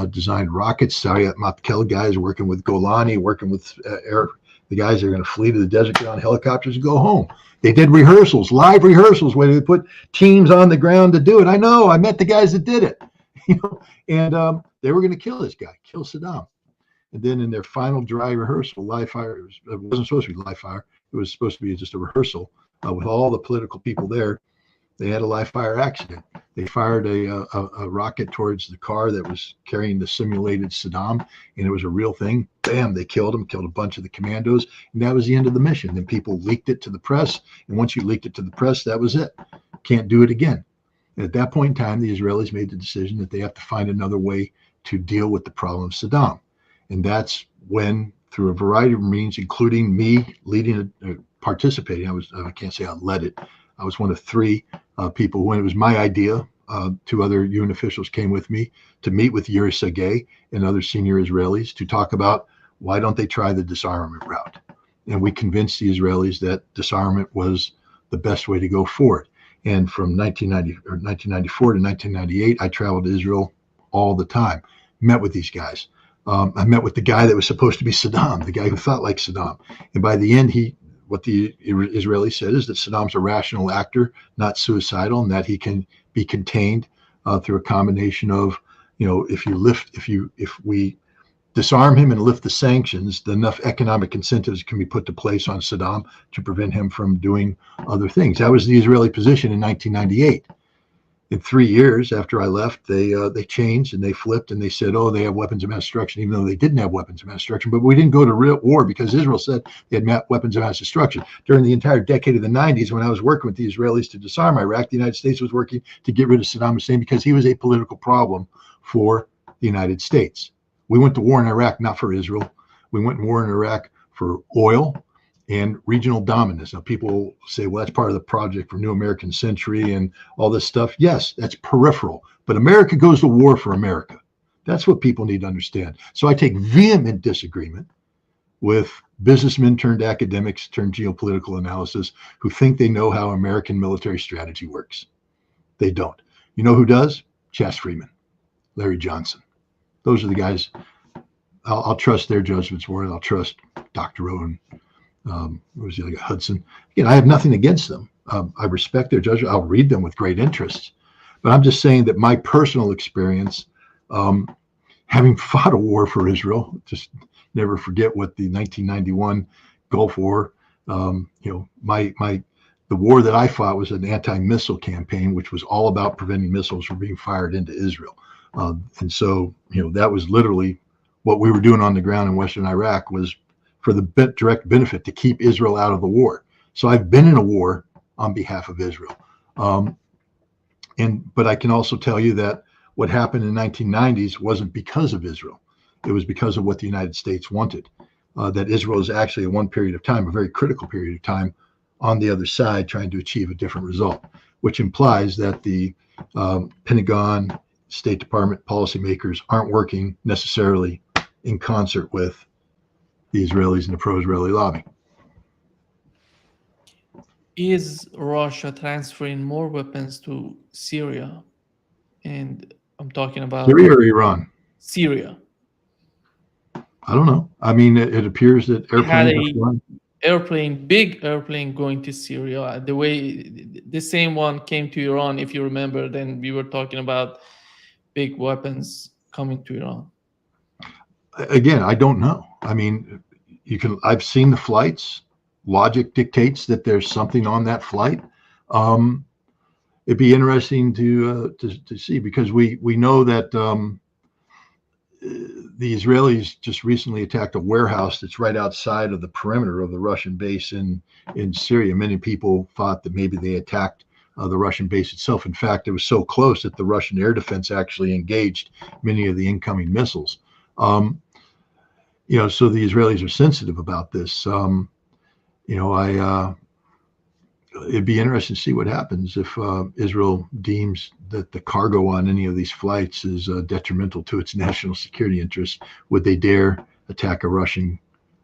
designed rockets. Sayat Matkel guys working with Golani, working with the guys that are going to flee to the desert, get on helicopters and go home. They did rehearsals, live rehearsals, where they put teams on the ground to do it. I know, I met the guys that did it, and they were going to kill this guy, kill Saddam. And then in their final dry rehearsal, live fire, it wasn't supposed to be live fire. It was supposed to be just a rehearsal with all the political people there. They had a live fire accident. They fired a rocket towards the car that was carrying the simulated Saddam, and it was a real thing. Bam, they killed him, killed a bunch of the commandos, and that was the end of the mission. Then people leaked it to the press, and once you leaked it to the press, that was it. Can't do it again. And at that point in time, the Israelis made the decision that they have to find another way to deal with the problem of Saddam. And that's when, through a variety of means, including me leading, participating, I can't say I led it. I was one of three people when it was my idea. Two other UN officials came with me to meet with Yuri Sergey and other senior Israelis to talk about Why don't they try the disarmament route? And we convinced the Israelis that disarmament was the best way to go forward. And from 1994 to 1998, I traveled to Israel all the time, met with these guys. I met with the guy that was supposed to be Saddam, the guy who thought like Saddam. And by the end, what the Israeli said is that Saddam's a rational actor, not suicidal, and that he can be contained through a combination of, if we disarm him and lift the sanctions, enough economic incentives can be put to place on Saddam to prevent him from doing other things. That was the Israeli position in 1998. In 3 years after I left, they changed and they flipped and they said, oh, they have weapons of mass destruction, even though they didn't have weapons of mass destruction. But we didn't go to real war because Israel said they had weapons of mass destruction. During the entire decade of the 90s, when I was working with the Israelis to disarm Iraq, the United States was working to get rid of Saddam Hussein because he was a political problem for the United States. We went to war in Iraq not for Israel. We went to war in Iraq for oil and regional dominance. Now, people say, well, that's part of the project for New American Century and all this stuff. Yes, that's peripheral. But America goes to war for America. That's what people need to understand. So I take vehement disagreement with businessmen turned academics turned geopolitical analysis who think they know how American military strategy works. They don't. You know who does? Chas Freeman, Larry Johnson. Those are the guys. I'll trust their judgments more than I'll trust Dr. Owen. Was he like a Hudson? Again, I have nothing against them. I respect their judgment. I'll read them with great interest. But I'm just saying that my personal experience, having fought a war for Israel, just never forget what the 1991 Gulf War. The war that I fought was an anti-missile campaign, which was all about preventing missiles from being fired into Israel. And so, that was literally what we were doing on the ground in Western Iraq was for the direct benefit to keep Israel out of the war. So I've been in a war on behalf of Israel. But I can also tell you that what happened in the 1990s wasn't because of Israel. It was because of what the United States wanted. That Israel is actually at one period of time, a very critical period of time, on the other side trying to achieve a different result, which implies that the Pentagon, State Department policymakers aren't working necessarily in concert with the Israelis and the pro-Israeli lobby. Is Russia transferring more weapons to Syria? And I'm talking about Syria or Iran? Syria. I don't know. I mean, it appears that big airplane going to Syria. The same one came to Iran, if you remember. Then we were talking about big weapons coming to Iran. Again, I don't know. I mean, I've seen the flights. Logic dictates that there's something on that flight. It'd be interesting to see, because we know that the Israelis just recently attacked a warehouse that's right outside of the perimeter of the Russian base in Syria. Many people thought that maybe they attacked the Russian base itself. In fact, it was so close that the Russian air defense actually engaged many of the incoming missiles. So the Israelis are sensitive about this. It'd be interesting to see what happens if Israel deems that the cargo on any of these flights is detrimental to its national security interests. Would they dare attack a Russian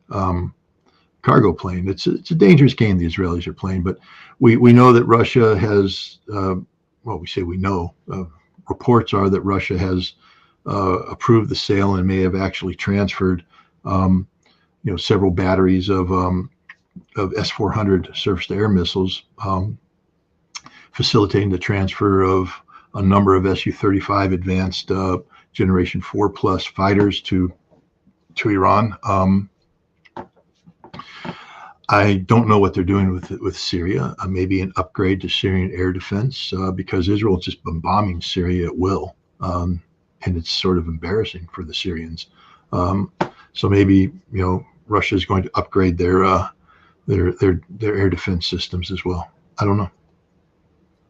cargo plane? It's a dangerous game the Israelis are playing, but we know that Russia has, reports are that Russia has approved the sale and may have actually transferred, several batteries of S-400 surface-to-air missiles, facilitating the transfer of a number of Su-35 advanced Generation 4 plus fighters to Iran. I don't know what they're doing with Syria. Maybe an upgrade to Syrian air defense, because Israel has just been bombing Syria at will, and it's sort of embarrassing for the Syrians. So maybe Russia is going to upgrade their air defense systems as well. I don't know.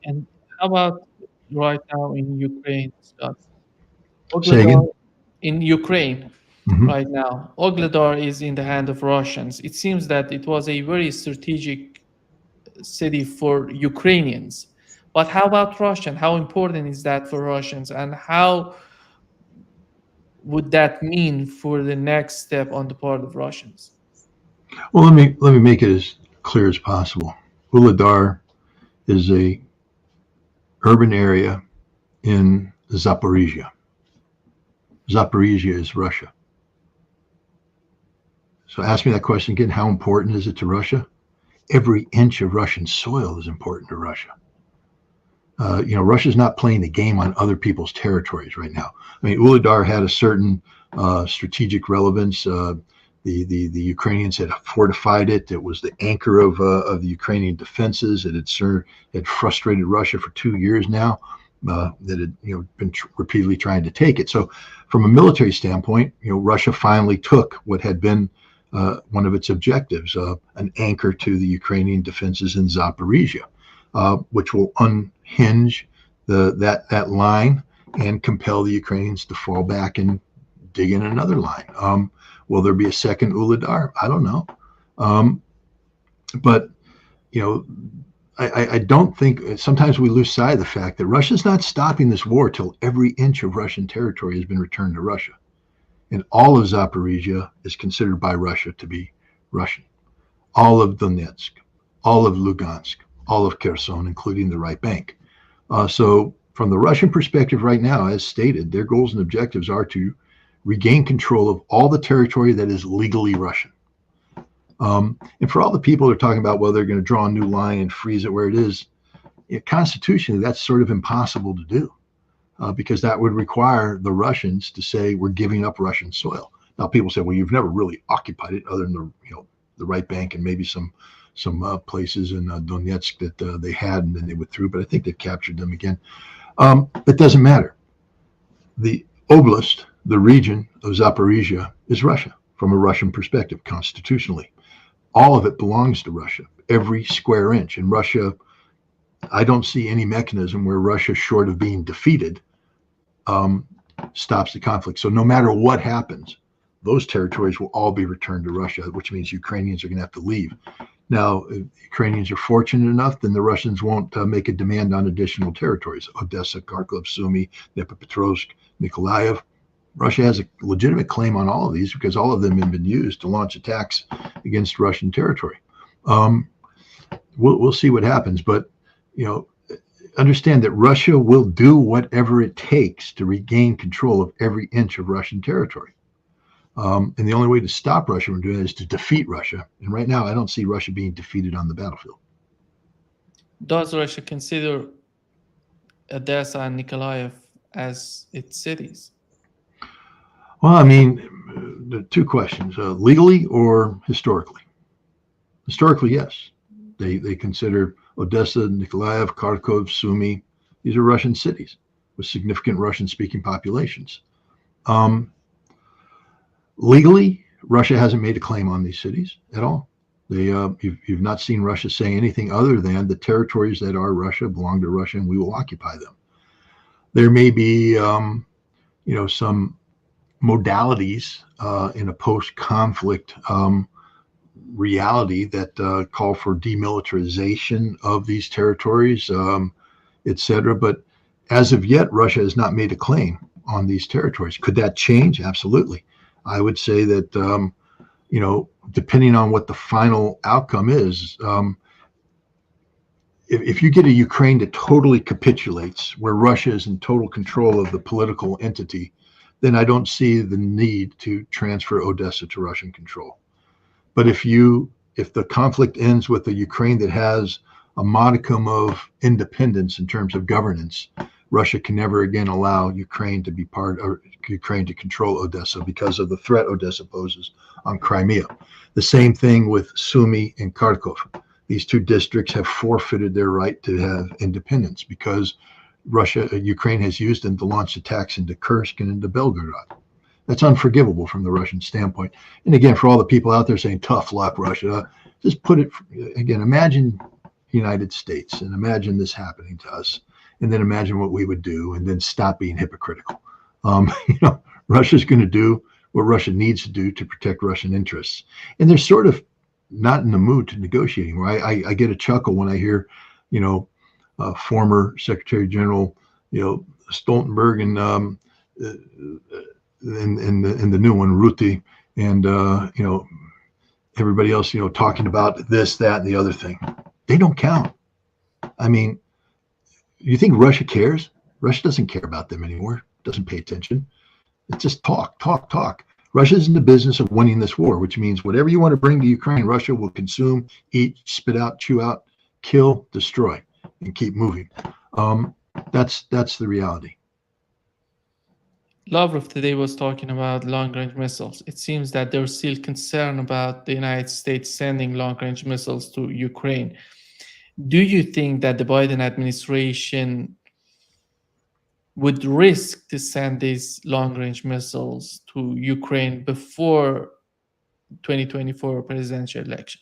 And how about right now in Ukraine, Scott? Say again? In Ukraine, right now, Ogledar is in the hand of Russians. It seems that it was a very strategic city for Ukrainians. But how about Russian? How important is that for Russians? And would that mean for the next step on the part of Russians? Well, let me make it as clear as possible. Uladar is a urban area in Zaporizhia. Zaporizhia is Russia. So ask me that question again. How important is it to Russia? Every inch of Russian soil is important to Russia. Russia's not playing the game on other people's territories right now. I mean, Uladar had a certain strategic relevance. The Ukrainians had fortified it. It was the anchor of the Ukrainian defenses. It had frustrated Russia for 2 years now. That had been repeatedly trying to take it. So, from a military standpoint, Russia finally took what had been one of its objectives, an anchor to the Ukrainian defenses in Zaporizhia, which will unhinge that line and compel the Ukrainians to fall back and dig in another line. Will there be a second Uladar? I don't know. But I don't think, sometimes we lose sight of the fact that Russia's not stopping this war till every inch of Russian territory has been returned to Russia. And all of Zaporizhia is considered by Russia to be Russian. All of Donetsk, all of Lugansk, all of Kherson, including the right bank. So from the Russian perspective right now, as stated, their goals and objectives are to regain control of all the territory that is legally Russian. And for all the people that are talking about, well, they're going to draw a new line and freeze it where it is, constitutionally, that's sort of impossible to do because that would require the Russians to say we're giving up Russian soil. Now, people say, well, you've never really occupied it other than the right bank and maybe some places in Donetsk that they had and then they withdrew, but I think they've captured them again. It doesn't matter. The oblast, the region of Zaporizhia, is Russia from a Russian perspective, constitutionally. All of it belongs to Russia, every square inch. And Russia, I don't see any mechanism where Russia, short of being defeated, stops the conflict. So no matter what happens, those territories will all be returned to Russia, which means Ukrainians are going to have to leave. Now, if Ukrainians are fortunate enough, then the Russians won't make a demand on additional territories. Odessa, Kharkov, Sumy, Dnipropetrovsk, Mykolaiv. Russia has a legitimate claim on all of these because all of them have been used to launch attacks against Russian territory. We'll see what happens, but understand that Russia will do whatever it takes to regain control of every inch of Russian territory. And the only way to stop Russia from doing that is to defeat Russia. And right now, I don't see Russia being defeated on the battlefield. Does Russia consider Odessa and Nikolaev as its cities? Well, I mean, the two questions, legally or historically? Historically, yes. They consider Odessa, Nikolaev, Kharkov, Sumy, these are Russian cities with significant Russian-speaking populations. Legally, Russia hasn't made a claim on these cities at all. You've not seen Russia say anything other than the territories that are Russia belong to Russia and we will occupy them. There may be, some modalities in a post-conflict reality that call for demilitarization of these territories, etc. But as of yet, Russia has not made a claim on these territories. Could that change? Absolutely. I would say that, depending on what the final outcome is, if you get a Ukraine that totally capitulates, where Russia is in total control of the political entity, then I don't see the need to transfer Odessa to Russian control. But if the conflict ends with a Ukraine that has a modicum of independence in terms of governance, Russia can never again allow Ukraine to be Ukraine to control Odessa because of the threat Odessa poses on Crimea. The same thing with Sumy and Kharkov. These two districts have forfeited their right to have independence because Ukraine has used them to launch attacks into Kursk and into Belgorod. That's unforgivable from the Russian standpoint. And again, for all the people out there saying, tough luck, Russia, just put it, again, imagine the United States and imagine this happening to us. And then imagine what we would do and then stop being hypocritical. Russia's going to do what Russia needs to do to protect Russian interests. And they're sort of not in the mood to negotiate anymore. I get a chuckle when I hear, former Secretary General, Stoltenberg and in the new one, Ruti, and everybody else, talking about this, that, and the other thing. They don't count. I mean, you think Russia cares? Russia doesn't care about them anymore. Doesn't pay attention. It's just talk, talk, talk. Russia's in the business of winning this war, which means whatever you want to bring to Ukraine, Russia will consume, eat, spit out, chew out, kill, destroy, and keep moving. That's the reality. Lavrov today was talking about long-range missiles. It seems that there's still concern about the United States sending long-range missiles to Ukraine. Do you think that the Biden administration would risk to send these long-range missiles to Ukraine before 2024 presidential election?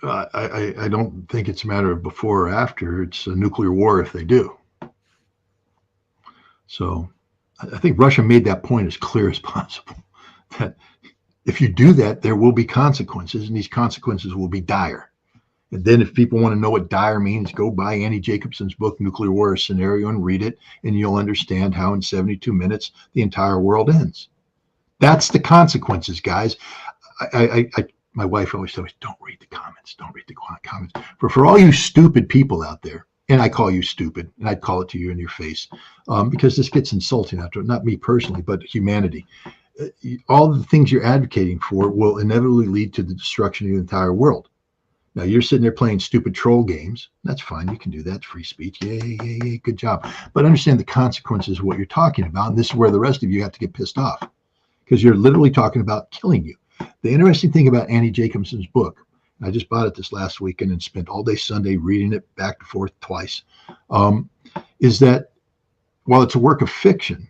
I don't think it's a matter of before or after. It's a nuclear war if they do. So I think Russia made that point as clear as possible, that if you do that, there will be consequences, and these consequences will be dire. And then if people want to know what dire means, go buy Annie Jacobson's book, Nuclear War Scenario, and read it, and you'll understand how in 72 minutes the entire world ends. That's the consequences, guys. My wife always tells me, don't read the comments, don't read the comments. For all you stupid people out there, and I call you stupid, and I'd call it to you in your face, because this gets insulting after, not me personally, but humanity. All the things you're advocating for will inevitably lead to the destruction of the entire world. Now, you're sitting there playing stupid troll games. That's fine. You can do that. Free speech. Yay, yay, yay. Good job. But understand the consequences of what you're talking about. And this is where the rest of you have to get pissed off, because you're literally talking about killing you. The interesting thing about Annie Jacobson's book, I just bought it this last weekend and spent all day Sunday reading it back and forth twice, is that while it's a work of fiction,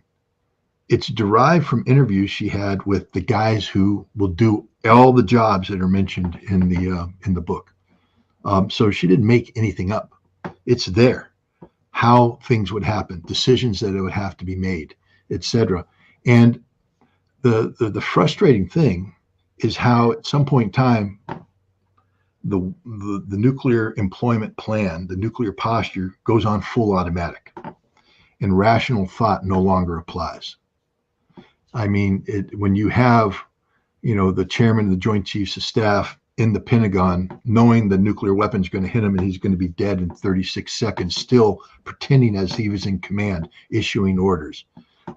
it's derived from interviews she had with the guys who will do all the jobs that are mentioned in the book. So she didn't make anything up. It's there, how things would happen, decisions that would have to be made, etc. And the frustrating thing is how at some point in time, the nuclear employment plan, the nuclear posture goes on full automatic, and rational thought no longer applies. I mean, when you have, the chairman of the Joint Chiefs of Staff in the Pentagon, knowing the nuclear weapon's going to hit him and he's going to be dead in 36 seconds, still pretending as he was in command, issuing orders.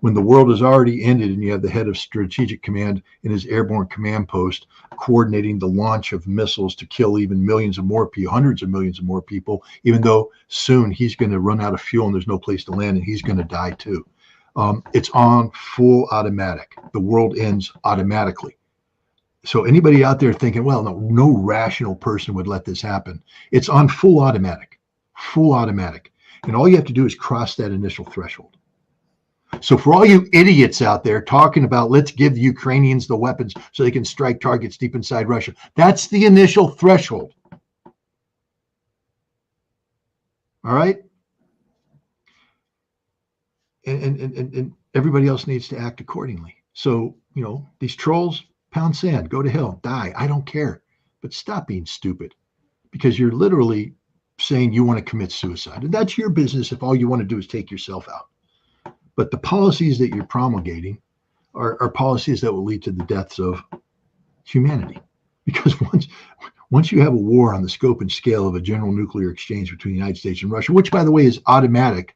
When the world has already ended and you have the head of Strategic Command in his airborne command post coordinating the launch of missiles to kill even millions of more people, hundreds of millions of more people, even though soon he's going to run out of fuel and there's no place to land and he's going to die too. It's on full automatic. The world ends automatically. So anybody out there thinking, well, no rational person would let this happen. It's on full automatic, full automatic. And all you have to do is cross that initial threshold. So for all you idiots out there talking about let's give the Ukrainians the weapons so they can strike targets deep inside Russia, that's the initial threshold. All right? And everybody else needs to act accordingly. So, these trolls, pound sand, go to hell, die. I don't care. But stop being stupid, because you're literally saying you want to commit suicide. And that's your business if all you want to do is take yourself out. But the policies that you're promulgating are policies that will lead to the deaths of humanity. Because once you have a war on the scope and scale of a general nuclear exchange between the United States and Russia, which, by the way, is automatic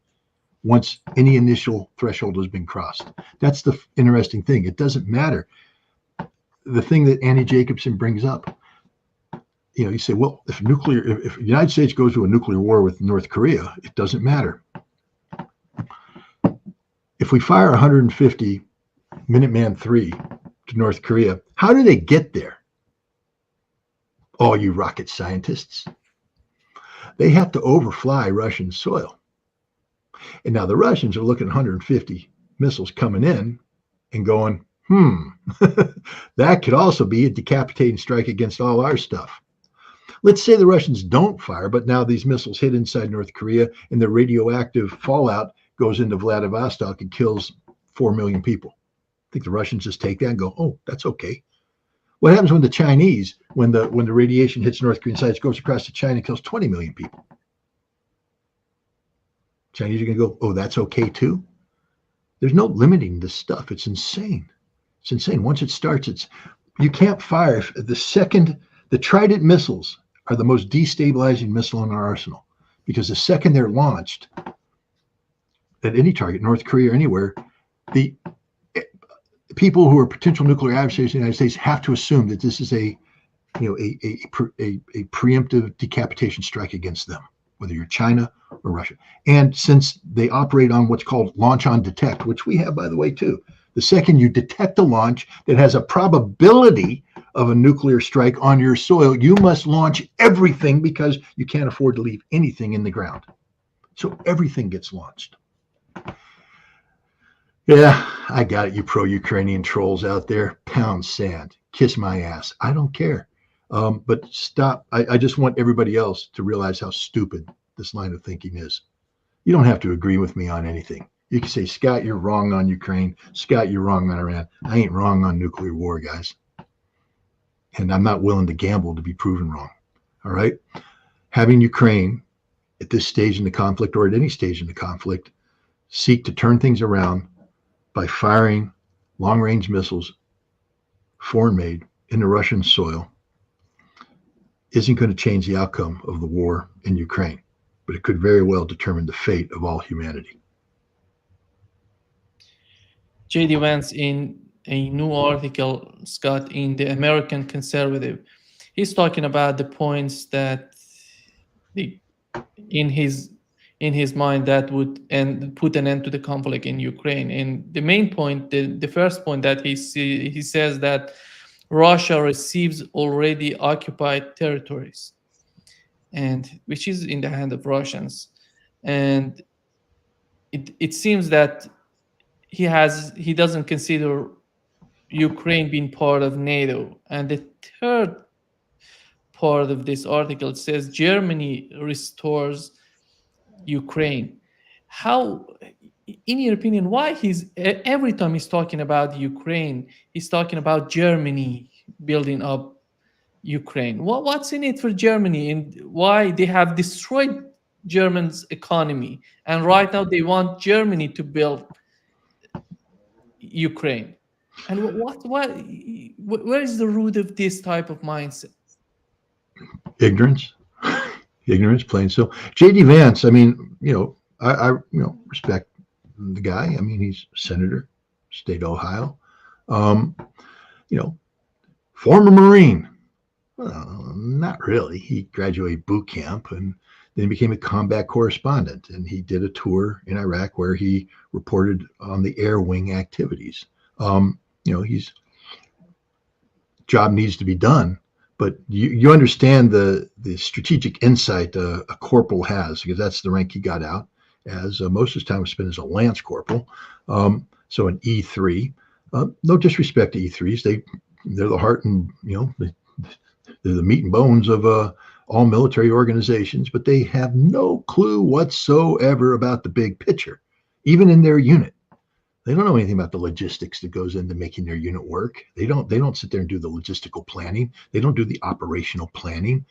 once any initial threshold has been crossed. That's the interesting thing. It doesn't matter. The thing that Annie Jacobson brings up, you say, well, if the United States goes to a nuclear war with North Korea, it doesn't matter. If we fire 150 Minuteman III to North Korea, how do they get there? All you rocket scientists. They have to overfly Russian soil. And now the Russians are looking at 150 missiles coming in and going, that could also be a decapitating strike against all our stuff. Let's say the Russians don't fire, but now these missiles hit inside North Korea and the radioactive fallout goes into Vladivostok and kills 4 million people. I think the Russians just take that and go, oh, that's okay. What happens when the Chinese, when the radiation hits North Korean sites, goes across to China and kills 20 million people? Chinese are going to go, oh, that's okay too? There's no limiting this stuff. It's insane. It's insane. Once it starts, you can't fire. The second, the Trident missiles are the most destabilizing missile in our arsenal, because the second they're launched at any target, North Korea or anywhere, the people who are potential nuclear adversaries of the United States have to assume that this is a preemptive decapitation strike against them, whether you're China or Russia. And since they operate on what's called launch on detect, which we have, by the way, too, the second you detect a launch that has a probability of a nuclear strike on your soil, you must launch everything, because you can't afford to leave anything in the ground. So everything gets launched. Yeah, I got it, you pro-Ukrainian trolls out there. Pound sand. Kiss my ass. I don't care. But stop. I just want everybody else to realize how stupid this line of thinking is. You don't have to agree with me on anything. You can say, Scott, you're wrong on Ukraine. Scott, you're wrong on Iran. I ain't wrong on nuclear war, guys. And I'm not willing to gamble to be proven wrong. All right? Having Ukraine at this stage in the conflict, or at any stage in the conflict, seek to turn things around by firing long-range missiles, foreign-made, into Russian soil, isn't going to change the outcome of the war in Ukraine, but it could very well determine the fate of all humanity. J.D. Vance, in a new article, Scott, in the American Conservative, he's talking about the points that in his mind that would put an end to the conflict in Ukraine. And the main point, the first point that he says that Russia receives already occupied territories, and which is in the hand of Russians. And it seems that he doesn't consider Ukraine being part of NATO. And the third part of this article says Germany restores Ukraine. How, in your opinion, why every time he's talking about Ukraine, he's talking about Germany building up Ukraine? What's in it for Germany, and why they have destroyed Germany's economy, and right now they want Germany to build Ukraine? And where is the root of this type of mindset? Ignorance. Ignorance, plain so. J.D. Vance, I mean, I respect the guy. I mean, he's a senator, state of Ohio. Former Marine. Well, not really. He graduated boot camp and then became a combat correspondent. And he did a tour in Iraq where he reported on the air wing activities. His job needs to be done. But you understand the strategic insight a corporal has, because that's the rank he got out as. Most of his time was spent as a lance corporal, so an E3. No disrespect to E3s, they're the heart and they're the meat and bones of all military organizations, but they have no clue whatsoever about the big picture, even in their unit. They don't know anything about the logistics that goes into making their unit work. They don't sit there and do the logistical planning. They don't do the operational planning.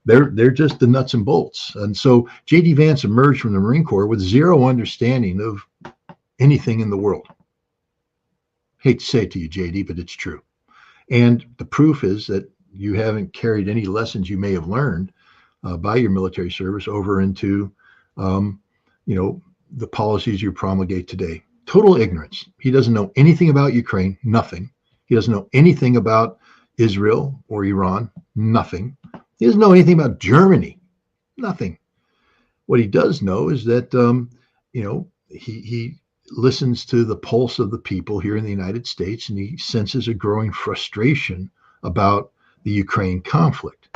They're just the nuts and bolts. And so J.D. Vance emerged from the Marine Corps with zero understanding of anything in the world. Hate to say it to you, J.D., but it's true. And the proof is that you haven't carried any lessons you may have learned by your military service over into, the policies you promulgate today. Total ignorance. He doesn't know anything about Ukraine, nothing. He doesn't know anything about Israel or Iran, nothing. He doesn't know anything about Germany, nothing. What he does know is that, he listens to the pulse of the people here in the United States, and he senses a growing frustration about the Ukraine conflict.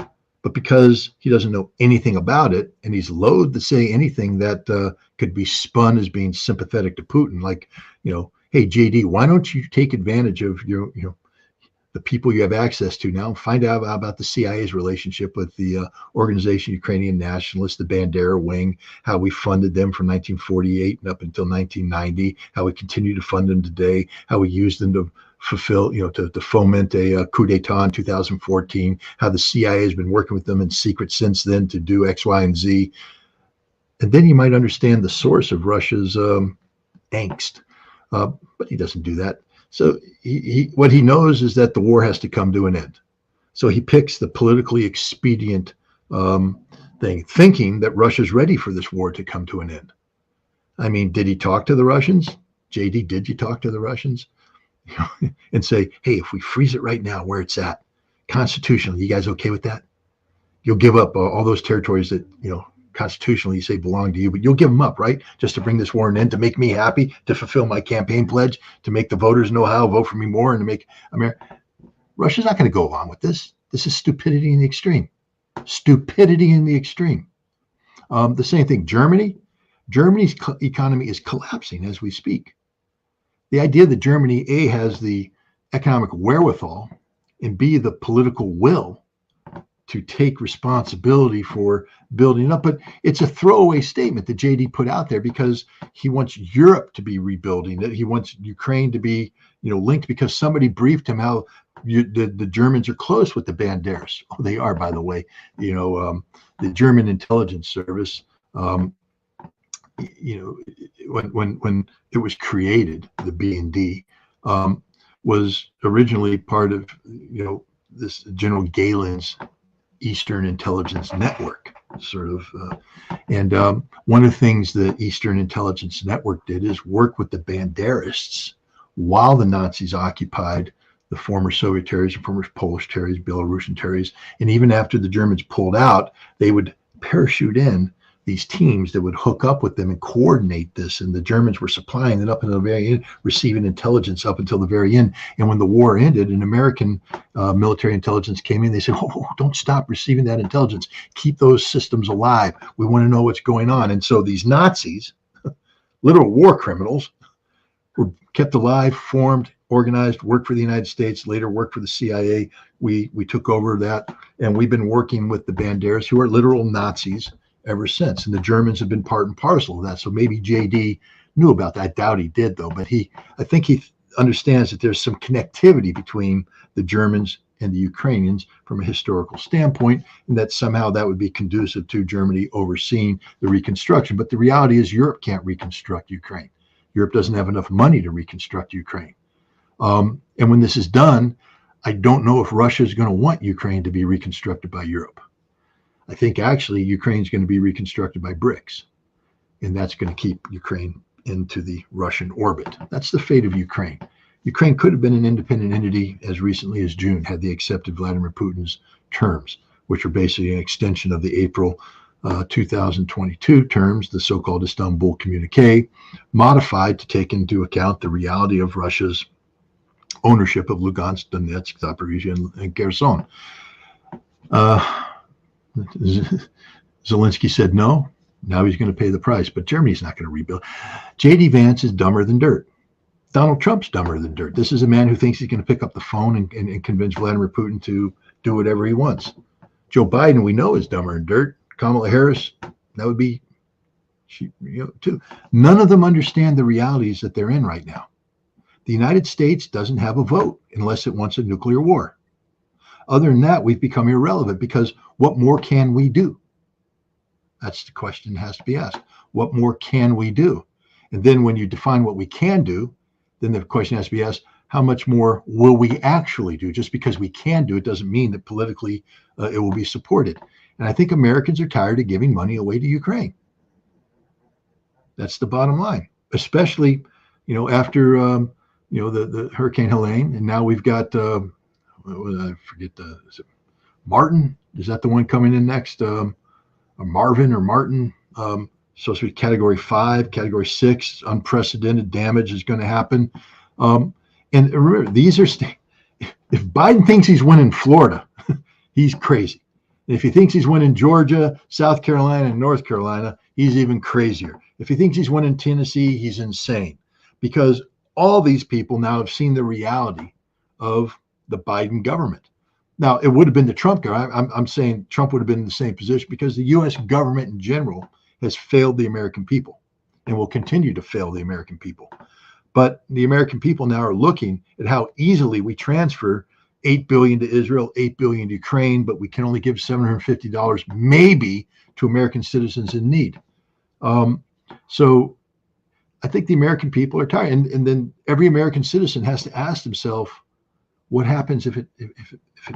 But because he doesn't know anything about it, and he's loath to say anything that could be spun as being sympathetic to Putin, like, hey, JD, why don't you take advantage of the people you have access to now, find out about the CIA's relationship with the organization Ukrainian Nationalists, the Bandera Wing, how we funded them from 1948 and up until 1990, how we continue to fund them today, how we use them to fulfill, to foment a coup d'etat in 2014, how the CIA has been working with them in secret since then to do X, Y, and Z. And then you might understand the source of Russia's angst. But he doesn't do that. So what he knows is that the war has to come to an end. So he picks the politically expedient thing, thinking that Russia's ready for this war to come to an end. I mean, did he talk to the Russians? JD, did you talk to the Russians? And say, hey, if we freeze it right now where it's at, constitutionally, you guys okay with that? You'll give up all those territories that, constitutionally you say belong to you, but you'll give them up, right? Just to bring this war an end, to make me happy, to fulfill my campaign pledge, to make the voters know how to vote for me more, and to make America. Russia's not going to go along with this. This is stupidity in the extreme. Stupidity in the extreme. The same thing. Germany's economy is collapsing as we speak. The idea that Germany, A, has the economic wherewithal, and B, the political will to take responsibility for building up. But it's a throwaway statement that JD put out there because he wants Europe to be rebuilding. That he wants Ukraine to be, linked, because somebody briefed him how the Germans are close with the Banderas. Oh, they are, by the way. The German intelligence service, when it was created, the B&D, was originally part of, this General Galen's Eastern Intelligence Network, sort of. And one of the things the Eastern Intelligence Network did is work with the Banderists while the Nazis occupied the former Soviet territories, the former Polish territories, Belarusian territories. And even after the Germans pulled out, they would parachute in these teams that would hook up with them and coordinate this. And the Germans were supplying it up until the very end, receiving intelligence up until the very end. And when the war ended, an American military intelligence came in. They said, oh, don't stop receiving that intelligence. Keep those systems alive. We want to know what's going on. And so these Nazis, literal war criminals, were kept alive, formed, organized, worked for the United States, later worked for the CIA. We took over that. And we've been working with the Banderas, who are literal Nazis, ever since. And the Germans have been part and parcel of that. So maybe JD knew about that. I doubt he did, though. But I think he understands that there's some connectivity between the Germans and the Ukrainians from a historical standpoint, and that somehow that would be conducive to Germany overseeing the reconstruction. But the reality is Europe can't reconstruct Ukraine. Europe doesn't have enough money to reconstruct Ukraine. And when this is done, I don't know if Russia is going to want Ukraine to be reconstructed by Europe. I think actually Ukraine's going to be reconstructed by BRICS, and that's going to keep Ukraine into the Russian orbit. That's the fate of Ukraine. Ukraine could have been an independent entity as recently as June had they accepted Vladimir Putin's terms, which are basically an extension of the April 2022 terms, the so-called Istanbul Communique, modified to take into account the reality of Russia's ownership of Lugansk, Donetsk, Zaporizhia, and Kherson. Zelensky said no. Now he's going to pay the price, but Germany's not going to rebuild. J.D. Vance is dumber than dirt. Donald Trump's dumber than dirt. This is a man who thinks he's going to pick up the phone and convince Vladimir Putin to do whatever he wants. Joe Biden, we know, is dumber than dirt. Kamala Harris, that would be, too. None of them understand the realities that they're in right now. The United States doesn't have a vote unless it wants a nuclear war. Other than that, we've become irrelevant because what more can we do? That's the question that has to be asked. What more can we do? And then when you define what we can do, then the question has to be asked, how much more will we actually do? Just because we can do it doesn't mean that politically it will be supported. And I think Americans are tired of giving money away to Ukraine. That's the bottom line, especially, after, the Hurricane Helene. And now we've got, I forget, is it Martin? Is that the one coming in next? Or Marvin or Martin? Supposed to be category 5, category 6, unprecedented damage is going to happen. And remember, these are, if Biden thinks he's winning Florida, he's crazy. And if he thinks he's winning Georgia, South Carolina, and North Carolina, he's even crazier. If he thinks he's winning Tennessee, he's insane. Because all these people now have seen the reality of the Biden government. Now, it would have been the Trump government. I'm saying Trump would have been in the same position because the U.S. government in general has failed the American people and will continue to fail the American people. But the American people now are looking at how easily we transfer $8 billion to Israel, $8 billion to Ukraine, but we can only give $750 maybe to American citizens in need. So I think the American people are tired. And then every American citizen has to ask themselves, what happens if it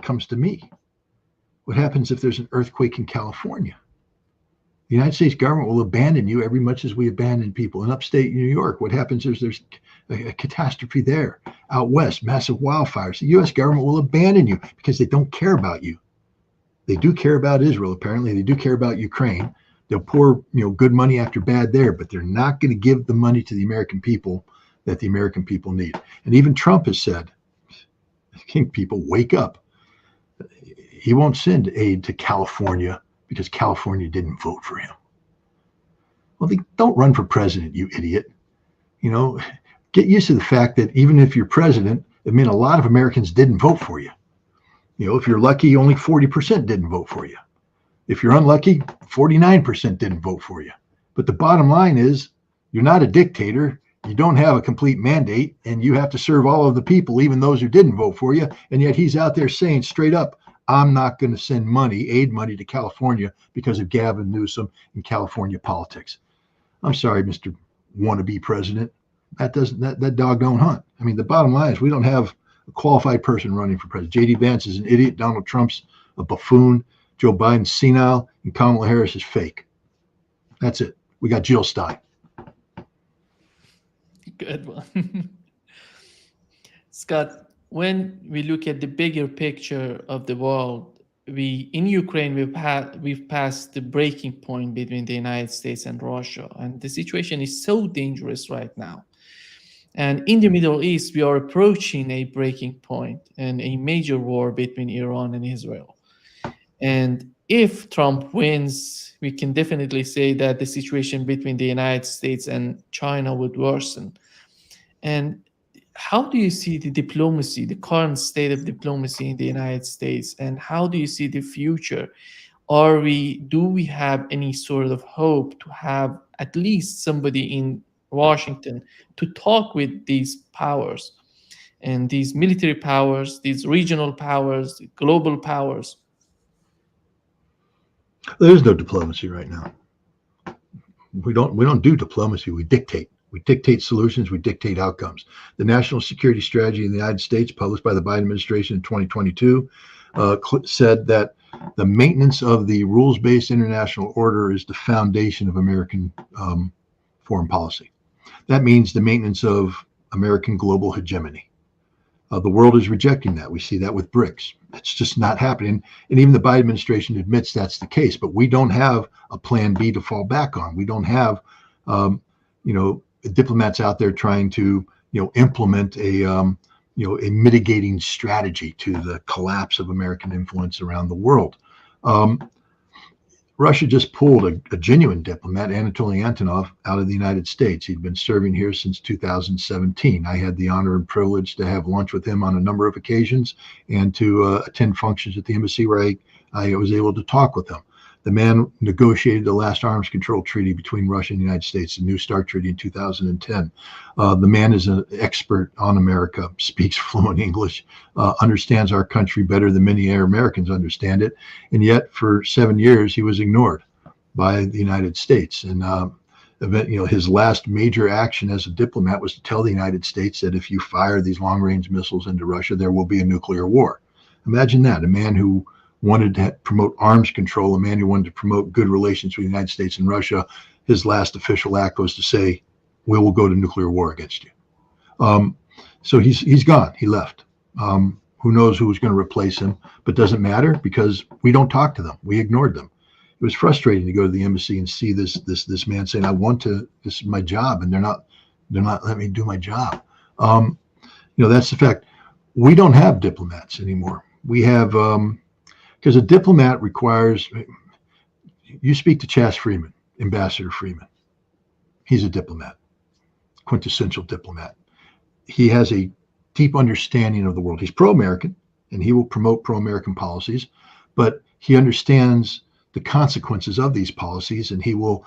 comes to me? What happens if there's an earthquake in California? The United States government will abandon you every much as we abandon people. In upstate New York, what happens is there's a catastrophe there. Out west, massive wildfires. The U.S. government will abandon you because they don't care about you. They do care about Israel, apparently. They do care about Ukraine. They'll pour good money after bad there, but they're not going to give the money to the American people that the American people need. And even Trump has said, people, wake up. He won't send aid to California because California didn't vote for him. Well, don't run for president, you idiot. Get used to the fact that even if you're president, it means a lot of Americans didn't vote for you. If you're lucky, only 40% didn't vote for you. If you're unlucky, 49% didn't vote for you. But the bottom line is, you're not a dictator. You don't have a complete mandate, and you have to serve all of the people, even those who didn't vote for you. And yet he's out there saying straight up, I'm not going to send aid money to California because of Gavin Newsom and California politics. I'm sorry, Mr. Wannabe President. That dog don't hunt. I mean, the bottom line is we don't have a qualified person running for president. J.D. Vance is an idiot. Donald Trump's a buffoon. Joe Biden's senile, and Kamala Harris is fake. That's it. We got Jill Stein. Good one. Scott, when we look at the bigger picture of the world, in Ukraine, we've passed the breaking point between the United States and Russia, and the situation is so dangerous right now. And in the Middle East, we are approaching a breaking point and a major war between Iran and Israel. And if Trump wins, we can definitely say that the situation between the United States and China would worsen. And how do you see the diplomacy, the current state of diplomacy in the United States, and how do you see the future? Do we have any sort of hope to have at least somebody in Washington to talk with these powers and these military powers, these regional powers, the global powers? There is no diplomacy right now. We don't do diplomacy. We dictate. We dictate solutions. We dictate outcomes. The National Security Strategy in the United States, published by the Biden administration in 2022, said that the maintenance of the rules-based international order is the foundation of American foreign policy. That means the maintenance of American global hegemony. The world is rejecting that. We see that with BRICS. It's just not happening. And even the Biden administration admits that's the case. But we don't have a plan B to fall back on. We don't have, diplomats out there trying to, implement a mitigating strategy to the collapse of American influence around the world. Russia just pulled a genuine diplomat, Anatoly Antonov, out of the United States. He'd been serving here since 2017. I had the honor and privilege to have lunch with him on a number of occasions and to attend functions at the embassy where I was able to talk with him. The man negotiated the last arms control treaty between Russia and the United States, the New START treaty in 2010. The man is an expert on America, speaks fluent English, understands our country better than many Americans understand it. And yet for 7 years, he was ignored by the United States. And his last major action as a diplomat was to tell the United States that if you fire these long-range missiles into Russia, there will be a nuclear war. Imagine that, a man who wanted to promote arms control, a man who wanted to promote good relations with the United States and Russia, his last official act was to say, we will go to nuclear war against you. So he's gone. He left. Who knows who was going to replace him, but doesn't matter because we don't talk to them. We ignored them. It was frustrating to go to the embassy and see this man saying, this is my job, and they're not letting me do my job. That's the fact. We don't have diplomats anymore. We have, because a diplomat requires, you speak to Chas Freeman, Ambassador Freeman. He's a diplomat, quintessential diplomat. He has a deep understanding of the world. He's pro-American, and he will promote pro-American policies, but he understands the consequences of these policies, and he will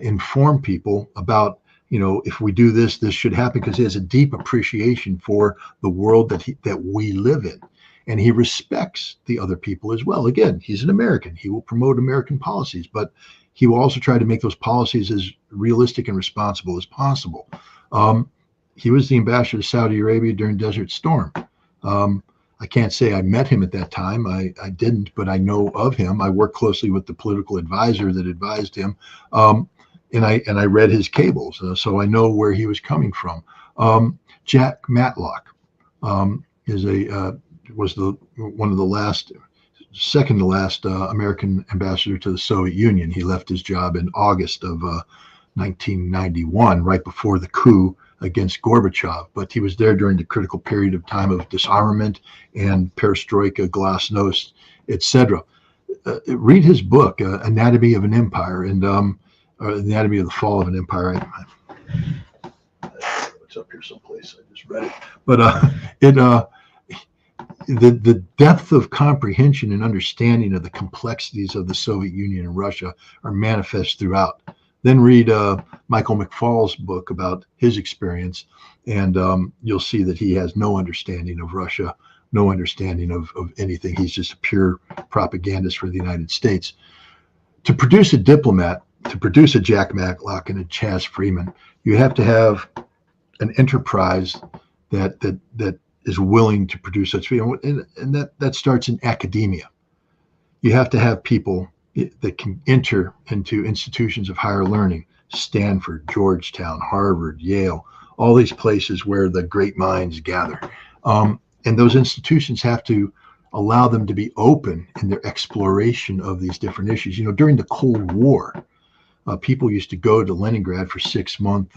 inform people about, if we do this, this should happen, because he has a deep appreciation for the world that we live in. And he respects the other people as well. Again, he's an American. He will promote American policies, but he will also try to make those policies as realistic and responsible as possible. He was the ambassador to Saudi Arabia during Desert Storm. I can't say I met him at that time. I didn't, but I know of him. I worked closely with the political advisor that advised him, and I read his cables, so I know where he was coming from. Jack Matlock was one of the last, second to last American ambassador to the Soviet Union. He left his job in August of 1991, right before the coup against Gorbachev, but he was there during the critical period of time of disarmament and perestroika, glasnost, etc. Read his book, Anatomy of an Empire, and Anatomy of the Fall of an Empire. It's up here someplace. I just read it, but the depth of comprehension and understanding of the complexities of the Soviet Union and Russia are manifest throughout. Then read Michael McFaul's book about his experience, and you'll see that he has no understanding of Russia, no understanding of anything. He's just a pure propagandist for the United States. To produce a diplomat, to produce a Jack Matlock and a Chaz Freeman, you have to have an enterprise that is willing to produce such, and that starts in academia. You have to have people that can enter into institutions of higher learning, Stanford, Georgetown, Harvard, Yale, all these places where the great minds gather. And those institutions have to allow them to be open in their exploration of these different issues. During the Cold War, people used to go to Leningrad for 6-month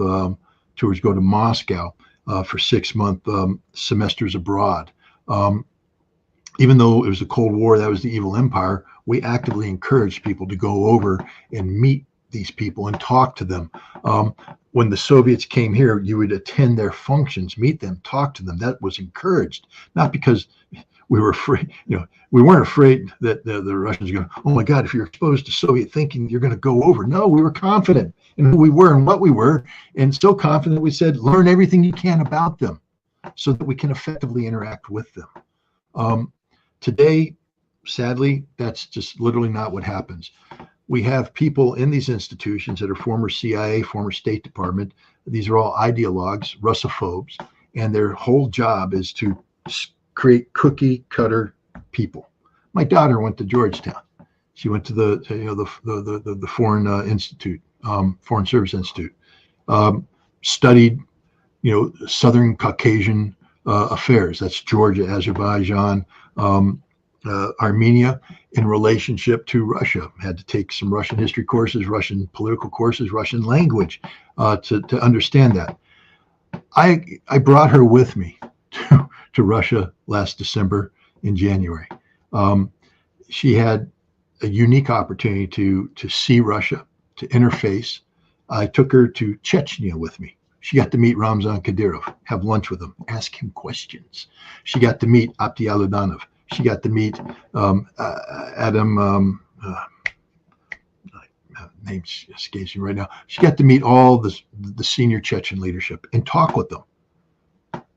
tours, go to Moscow for 6-month semesters abroad. Even though it was the Cold War, that was the evil empire, we actively encouraged people to go over and meet these people and talk to them. When the Soviets came here, you would attend their functions, meet them, talk to them. That was encouraged, not because we were afraid. We weren't afraid that the Russians were going, oh my God, if you're exposed to Soviet thinking, you're going to go over. No, we were confident in who we were and what we were, and so confident we said, learn everything you can about them so that we can effectively interact with them. Today, sadly, that's just literally not what happens. We have people in these institutions that are former CIA, former State Department. These are all ideologues, Russophobes, and their whole job is to create cookie cutter people. My daughter went to Georgetown. She went to the Foreign Institute, Foreign Service Institute, studied Southern Caucasian affairs. That's Georgia, Azerbaijan, Armenia, in relationship to Russia. Had to take some Russian history courses, Russian political courses, Russian language to understand that. I brought her with me to Russia last December in January. She had a unique opportunity to see Russia, to interface. I took her to Chechnya with me. She got to meet Ramzan Kadyrov, have lunch with him, ask him questions. She got to meet Abdi Aludanov. She got to meet Adam, name escapes me right now. She got to meet all the senior Chechen leadership and talk with them,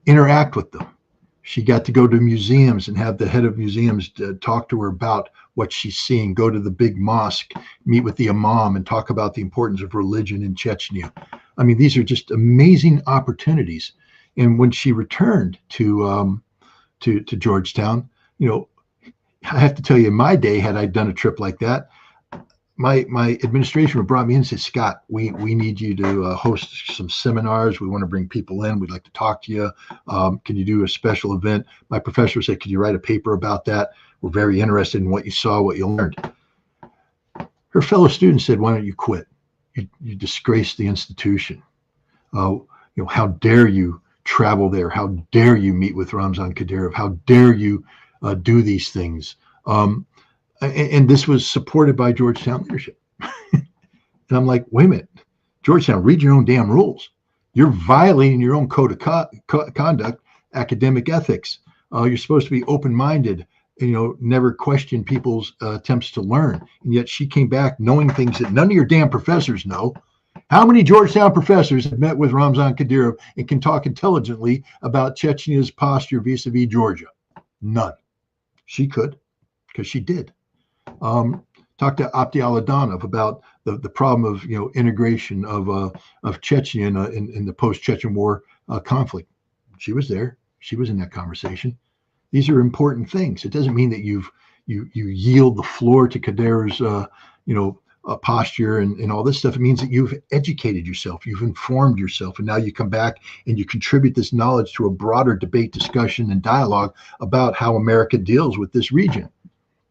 interact with them. She got to go to museums and have the head of museums talk to her about what she's seeing, go to the big mosque, meet with the imam and talk about the importance of religion in Chechnya. I mean, these are just amazing opportunities. And when she returned to Georgetown, I have to tell you, in my day, had I done a trip like that, my administration would brought me in and said, Scott, we need you to host some seminars. We want to bring people in. We'd like to talk to you. Can you do a special event? My professor said, could you write a paper about that? We're very interested in what you saw, what you learned. Her fellow students said, why don't you quit? You disgrace the institution. How dare you travel there? How dare you meet with Ramzan Kadyrov? How dare you do these things? And this was supported by Georgetown leadership. And I'm like, wait a minute, Georgetown, read your own damn rules. You're violating your own code of conduct, academic ethics. You're supposed to be open-minded, never question people's attempts to learn. And yet she came back knowing things that none of your damn professors know. How many Georgetown professors have met with Ramzan Kadyrov and can talk intelligently about Chechnya's posture vis-a-vis Georgia? None. She could, because she did. To Talk to Abdi Aladanov about the problem of integration of Chechnya in the post-Chechen war conflict. She was there. She was in that conversation. These are important things. It doesn't mean that you yield the floor to Kader's posture and all this stuff. It means that you've educated yourself, you've informed yourself, and now you come back and you contribute this knowledge to a broader debate, discussion, and dialogue about how America deals with this region.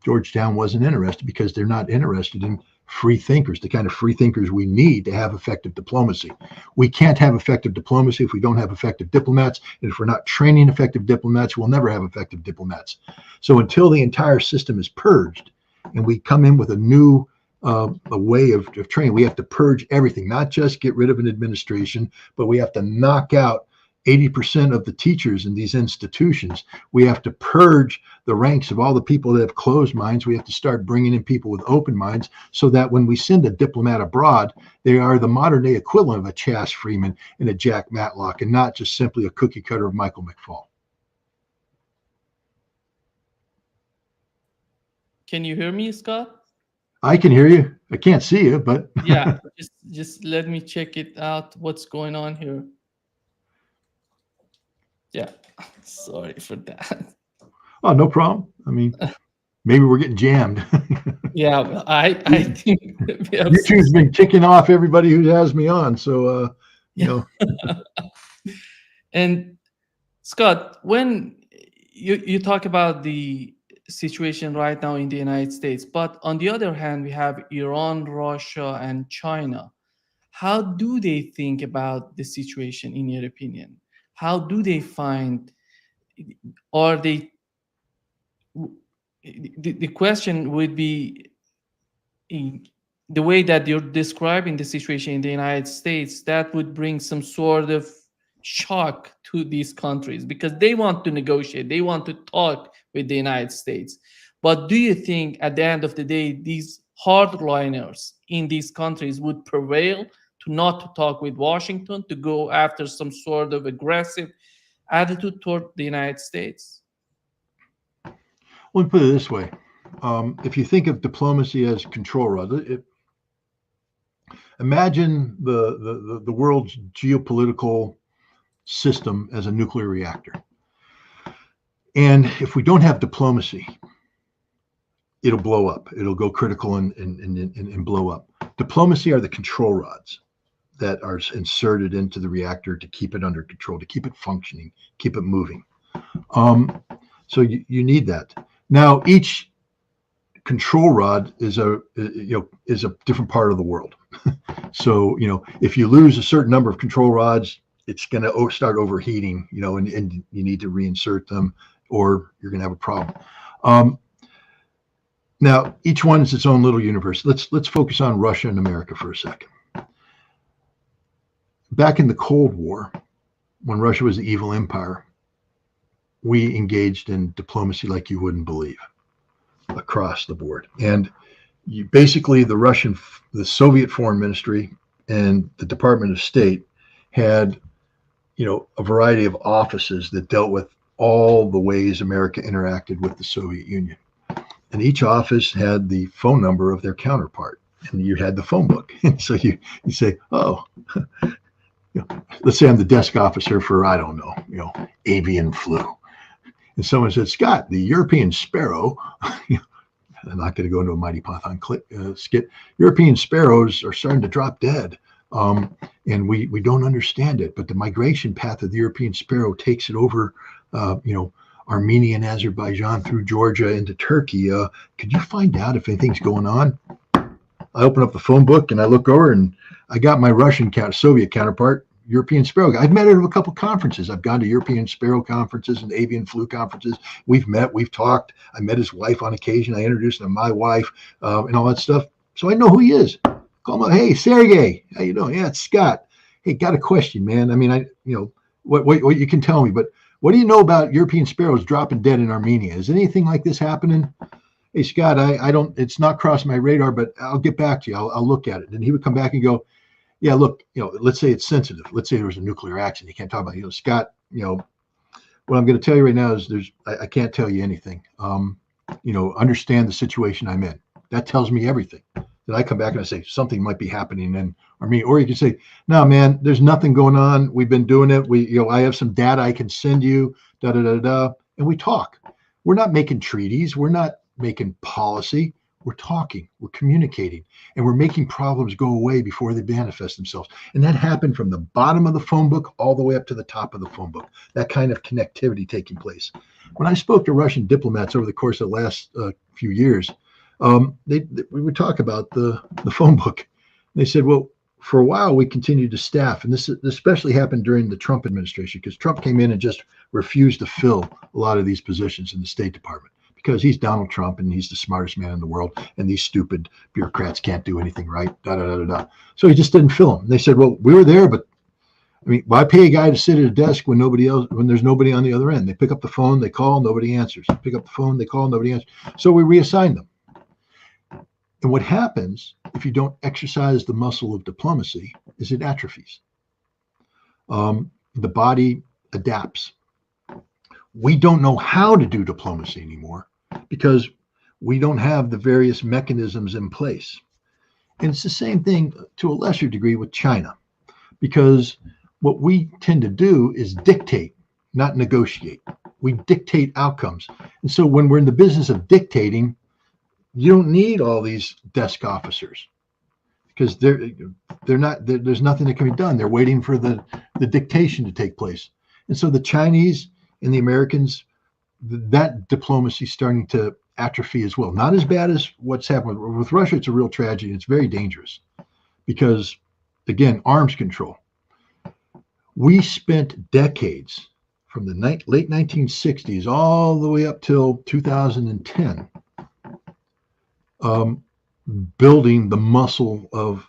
Georgetown wasn't interested because they're not interested in free thinkers, the kind of free thinkers we need to have effective diplomacy. We can't have effective diplomacy if we don't have effective diplomats. And if we're not training effective diplomats, we'll never have effective diplomats. So until the entire system is purged and we come in with a new a way of training, we have to purge everything, not just get rid of an administration, but we have to knock out 80% of the teachers in these institutions. We have to purge the ranks of all the people that have closed minds. We have to start bringing in people with open minds so that when we send a diplomat abroad, they are the modern day equivalent of a Chas Freeman and a Jack Matlock, and not just simply a cookie cutter of Michael McFaul. Can you hear me, Scott? I can hear you. I can't see you, but yeah, just let me check it out. What's going on here? Yeah, sorry for that. Oh, no problem. I mean, maybe we're getting jammed. Yeah, I think YouTube's been kicking off everybody who has me on. So, And Scott, when you talk about the situation right now in the United States, but on the other hand, we have Iran, Russia, and China. How do they think about the situation, in your opinion? How do they find, or they, the question would be, the way that you're describing the situation in the United States, that would bring some sort of shock to these countries because they want to negotiate, they want to talk with the United States. But do you think at the end of the day, these hardliners in these countries would prevail to not to talk with Washington, to go after some sort of aggressive attitude toward the United States? Let me put it this way. If you think of diplomacy as control rod, imagine the world's geopolitical system as a nuclear reactor. And if we don't have diplomacy, it'll blow up. It'll go critical and blow up. Diplomacy are the control rods that are inserted into the reactor to keep it under control, to keep it functioning, keep it moving. So you need that. Now, each control rod is a different part of the world. So, if you lose a certain number of control rods, it's going to start overheating, and you need to reinsert them, or you're going to have a problem. Now, each one is its own little universe. Let's focus on Russia and America for a second. Back in the Cold War, when Russia was the evil empire, we engaged in diplomacy like you wouldn't believe, across the board. And basically, the Soviet Foreign Ministry and the Department of State had, a variety of offices that dealt with all the ways America interacted with the Soviet Union. And each office had the phone number of their counterpart, and you had the phone book. And so you say, oh, let's say I'm the desk officer for, I don't know, avian flu. And someone said, Scott, the European sparrow, I'm not going to go into a Mighty Python skit. European sparrows are starting to drop dead. And we don't understand it, but the migration path of the European sparrow takes it over, Armenia and Azerbaijan through Georgia into Turkey. Could you find out if anything's going on? I open up the phone book and I look over, and I got my Soviet counterpart, European sparrow. I've met at a couple conferences. I've gone to European sparrow conferences and avian flu conferences. We've met, we've talked. I met his wife on occasion. I introduced him to my wife and all that stuff. So I know who he is. Call him up. Hey, Sergey, how you doing? Yeah, it's Scott. Hey, got a question, man. I mean, what you can tell me, but what do you know about European sparrows dropping dead in Armenia? Is anything like this happening? Hey, Scott, I don't, it's not crossed my radar, but I'll get back to you. I'll look at it. And he would come back and go, yeah, look, let's say it's sensitive. Let's say there was a nuclear accident. You can't talk about it. Scott, what I'm going to tell you right now is I can't tell you anything. Understand the situation I'm in. That tells me everything. Then I come back and I say something might be happening in Armenia. Or you can say, no, man, there's nothing going on. We've been doing it. I have some data I can send you, da da da da, and we talk. We're not making treaties. We're not making policy. We're talking. We're communicating, and we're making problems go away before they manifest themselves. And that happened from the bottom of the phone book all the way up to the top of the phone book. That kind of connectivity taking place. When I spoke to Russian diplomats over the course of the last few years, we would talk about the phone book. They said, well, for a while we continued to staff, and this especially happened during the Trump administration, because Trump came in and just refused to fill a lot of these positions in the State Department because he's Donald Trump and he's the smartest man in the world, and these stupid bureaucrats can't do anything right. Da da da da da. So he just didn't fill them. They said, well, we were there, but I mean, why pay a guy to sit at a desk when there's nobody on the other end? They pick up the phone, they call, nobody answers. Pick up the phone, they call, nobody answers. So we reassign them. And what happens if you don't exercise the muscle of diplomacy is it atrophies. The body adapts. We don't know how to do diplomacy anymore because we don't have the various mechanisms in place. And it's the same thing to a lesser degree with China, because what we tend to do is dictate, not negotiate. We dictate outcomes. And so when we're in the business of dictating, you don't need all these desk officers because there's nothing that can be done. They're waiting for the dictation to take place. And so the Chinese and the Americans, that diplomacy is starting to atrophy as well. Not as bad as what's happened with Russia. It's a real tragedy. It's very dangerous because, again, arms control. We spent decades from the late 1960s all the way up till 2010 building the muscle of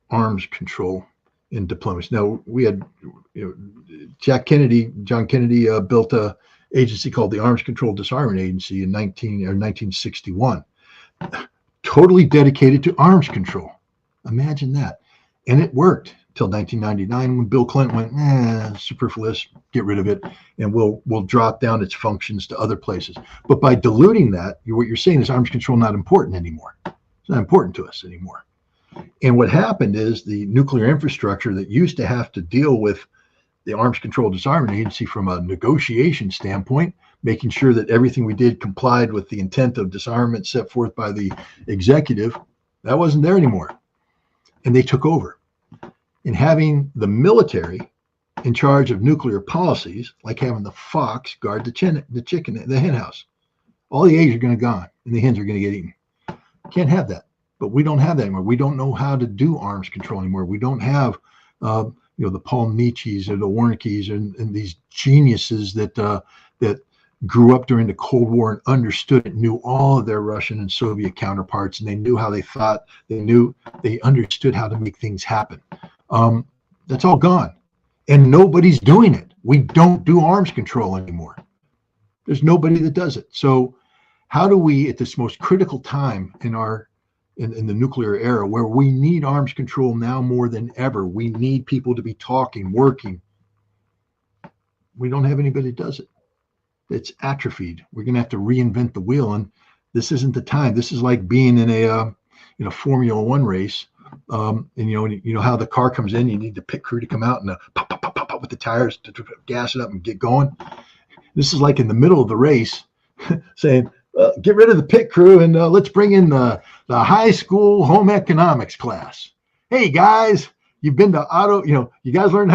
arms control in diplomacy. Now, we had, John Kennedy built a agency called the Arms Control Disarmament Agency in 1961, totally dedicated to arms control. Imagine that. And it worked till 1999 when Bill Clinton went, superfluous, get rid of it, and we'll drop down its functions to other places. But by diluting that, what you're saying is arms control not important anymore. It's not important to us anymore. And what happened is the nuclear infrastructure that used to have to deal with the Arms Control Disarmament Agency from a negotiation standpoint, making sure that everything we did complied with the intent of disarmament set forth by the executive, that wasn't there anymore. And they took over. And having the military in charge of nuclear policies, like having the fox guard the chicken, the hen house, all the eggs are going to go gone and the hens are going to get eaten. Can't have that. But we don't have that anymore. We don't know how to do arms control anymore. We don't have, the Paul Nietzsche's or the Warnke's and these geniuses that grew up during the Cold War and understood it, knew all of their Russian and Soviet counterparts, and they knew how they thought. They understood how to make things happen. That's all gone, and nobody's doing it. We don't do arms control anymore. There's nobody that does it. So, how do we, at this most critical time in the nuclear era, where we need arms control now more than ever, we need people to be talking, working. We don't have anybody that does it. It's atrophied. We're going to have to reinvent the wheel, and this isn't the time. This is like being in a Formula One race. And you know how the car comes in, you need the pit crew to come out and pop, pop, pop, pop, pop with the tires to gas it up and get going. This is like in the middle of the race saying, get rid of the pit crew and let's bring in the high school home economics class. Hey guys, you've been to auto, you guys learned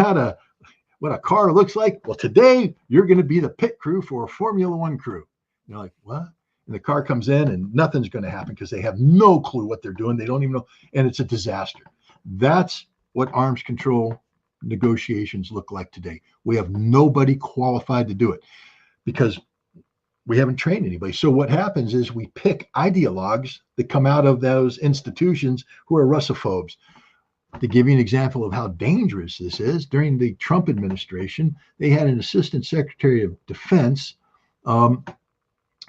what a car looks like. Well, today you're going to be the pit crew for a Formula One crew. You're like, what? And the car comes in and nothing's going to happen because they have no clue what they're doing. They don't even know. And it's a disaster. That's what arms control negotiations look like today. We have nobody qualified to do it because we haven't trained anybody. So what happens is we pick ideologues that come out of those institutions who are Russophobes. To give you an example of how dangerous this is, during the Trump administration, they had an assistant secretary of defense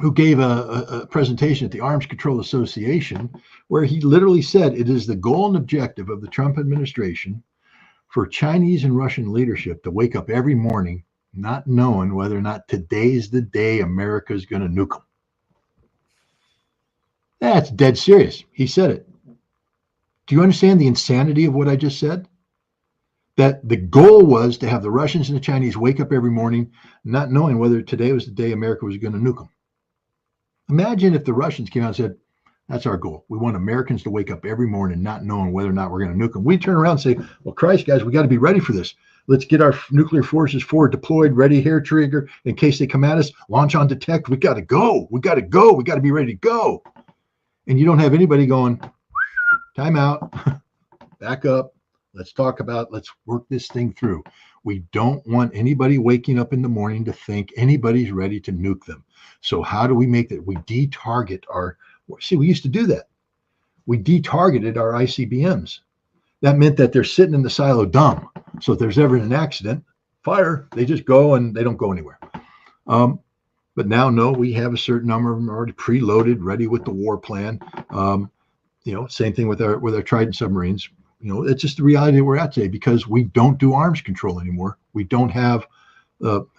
who gave a presentation at the Arms Control Association where he literally said it is the goal and objective of the Trump administration for Chinese and Russian leadership to wake up every morning not knowing whether or not today's the day America is going to nuke them. That's dead serious. He said it. Do you understand the insanity of what I just said? That the goal was to have the Russians and the Chinese wake up every morning not knowing whether today was the day America was going to nuke them. Imagine if the Russians came out and said, that's our goal. We want Americans to wake up every morning not knowing whether or not we're going to nuke them. We turn around and say, well, Christ, guys, we got to be ready for this. Let's get our nuclear forces forward deployed, ready, hair trigger, in case they come at us, launch on detect. We got to go. We got to go. We got to be ready to go. And you don't have anybody going, time out, back up. Let's work this thing through. We don't want anybody waking up in the morning to think anybody's ready to nuke them. So how do we make that? We de-target we used to do that. We de-targeted our ICBMs. That meant that they're sitting in the silo dumb. So if there's ever an accident, fire, they just go and they don't go anywhere. But now, no, we have a certain number of them already preloaded, ready with the war plan. Same thing with our Trident submarines. It's just the reality that we're at today because we don't do arms control anymore. We don't have,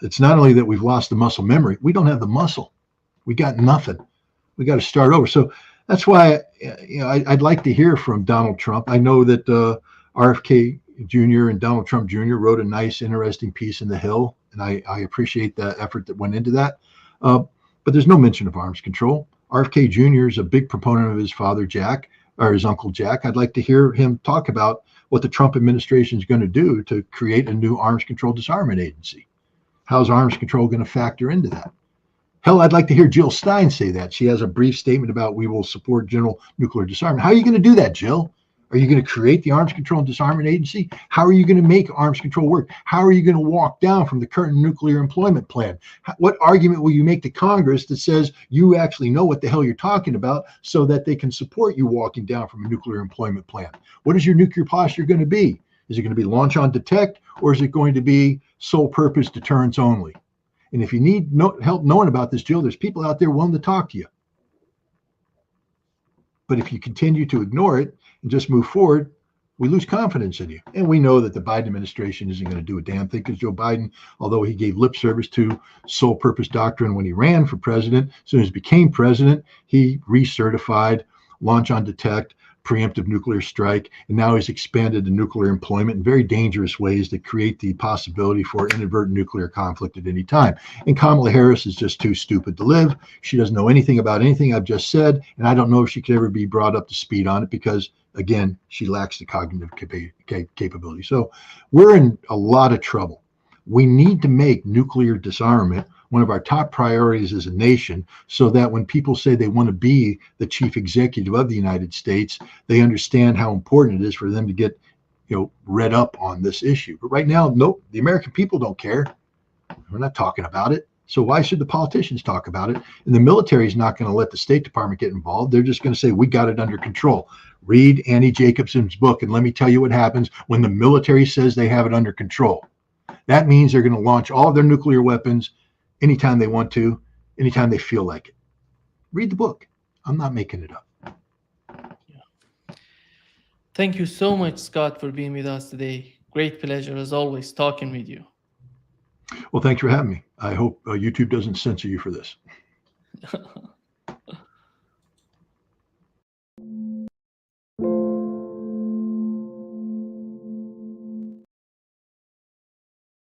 it's not only that we've lost the muscle memory, we don't have the muscle. We got nothing. We got to start over. So that's why, I'd like to hear from Donald Trump. I know that RFK Jr. and Donald Trump Jr. wrote a nice, interesting piece in The Hill, and I appreciate the effort that went into that. But there's no mention of arms control. RFK Jr. is a big proponent of his father, Jack, or his uncle, Jack. I'd like to hear him talk about what the Trump administration is going to do to create a new arms control disarmament agency. How's arms control going to factor into that? Hell, I'd like to hear Jill Stein say that. She has a brief statement about we will support general nuclear disarmament. How are you going to do that, Jill? Are you going to create the Arms Control and Disarmament Agency? How are you going to make arms control work? How are you going to walk down from the current nuclear employment plan? What argument will you make to Congress that says you actually know what the hell you're talking about so that they can support you walking down from a nuclear employment plan? What is your nuclear posture going to be? Is it going to be launch on detect, or is it going to be sole purpose deterrence only? And if you need help knowing about this, Jill, there's people out there willing to talk to you. But if you continue to ignore it and just move forward, we lose confidence in you. And we know that the Biden administration isn't going to do a damn thing because Joe Biden, although he gave lip service to sole purpose doctrine when he ran for president, as soon as he became president, he recertified launch on detect, preemptive nuclear strike, and now he's expanded the nuclear employment in very dangerous ways that create the possibility for inadvertent nuclear conflict at any time. And Kamala Harris is just too stupid to live. She doesn't know anything about anything I've just said, and I don't know if she could ever be brought up to speed on it because, again, she lacks the cognitive capability. So we're in a lot of trouble. We need to make nuclear disarmament one of our top priorities as a nation so that when people say they want to be the chief executive of the United States, they understand how important it is for them to get, read up on this issue. But right now, nope, the American people don't care. We're not talking about it. So why should the politicians talk about it? And the military is not going to let the State Department get involved. They're just going to say, we got it under control. Read Annie Jacobson's book, and let me tell you what happens when the military says they have it under control. That means they're going to launch all of their nuclear weapons anytime they want to, anytime they feel like it. Read the book. I'm not making it up. Yeah. Thank you so much, Scott, for being with us today. Great pleasure, as always, talking with you. Well, thanks for having me. I hope YouTube doesn't censor you for this.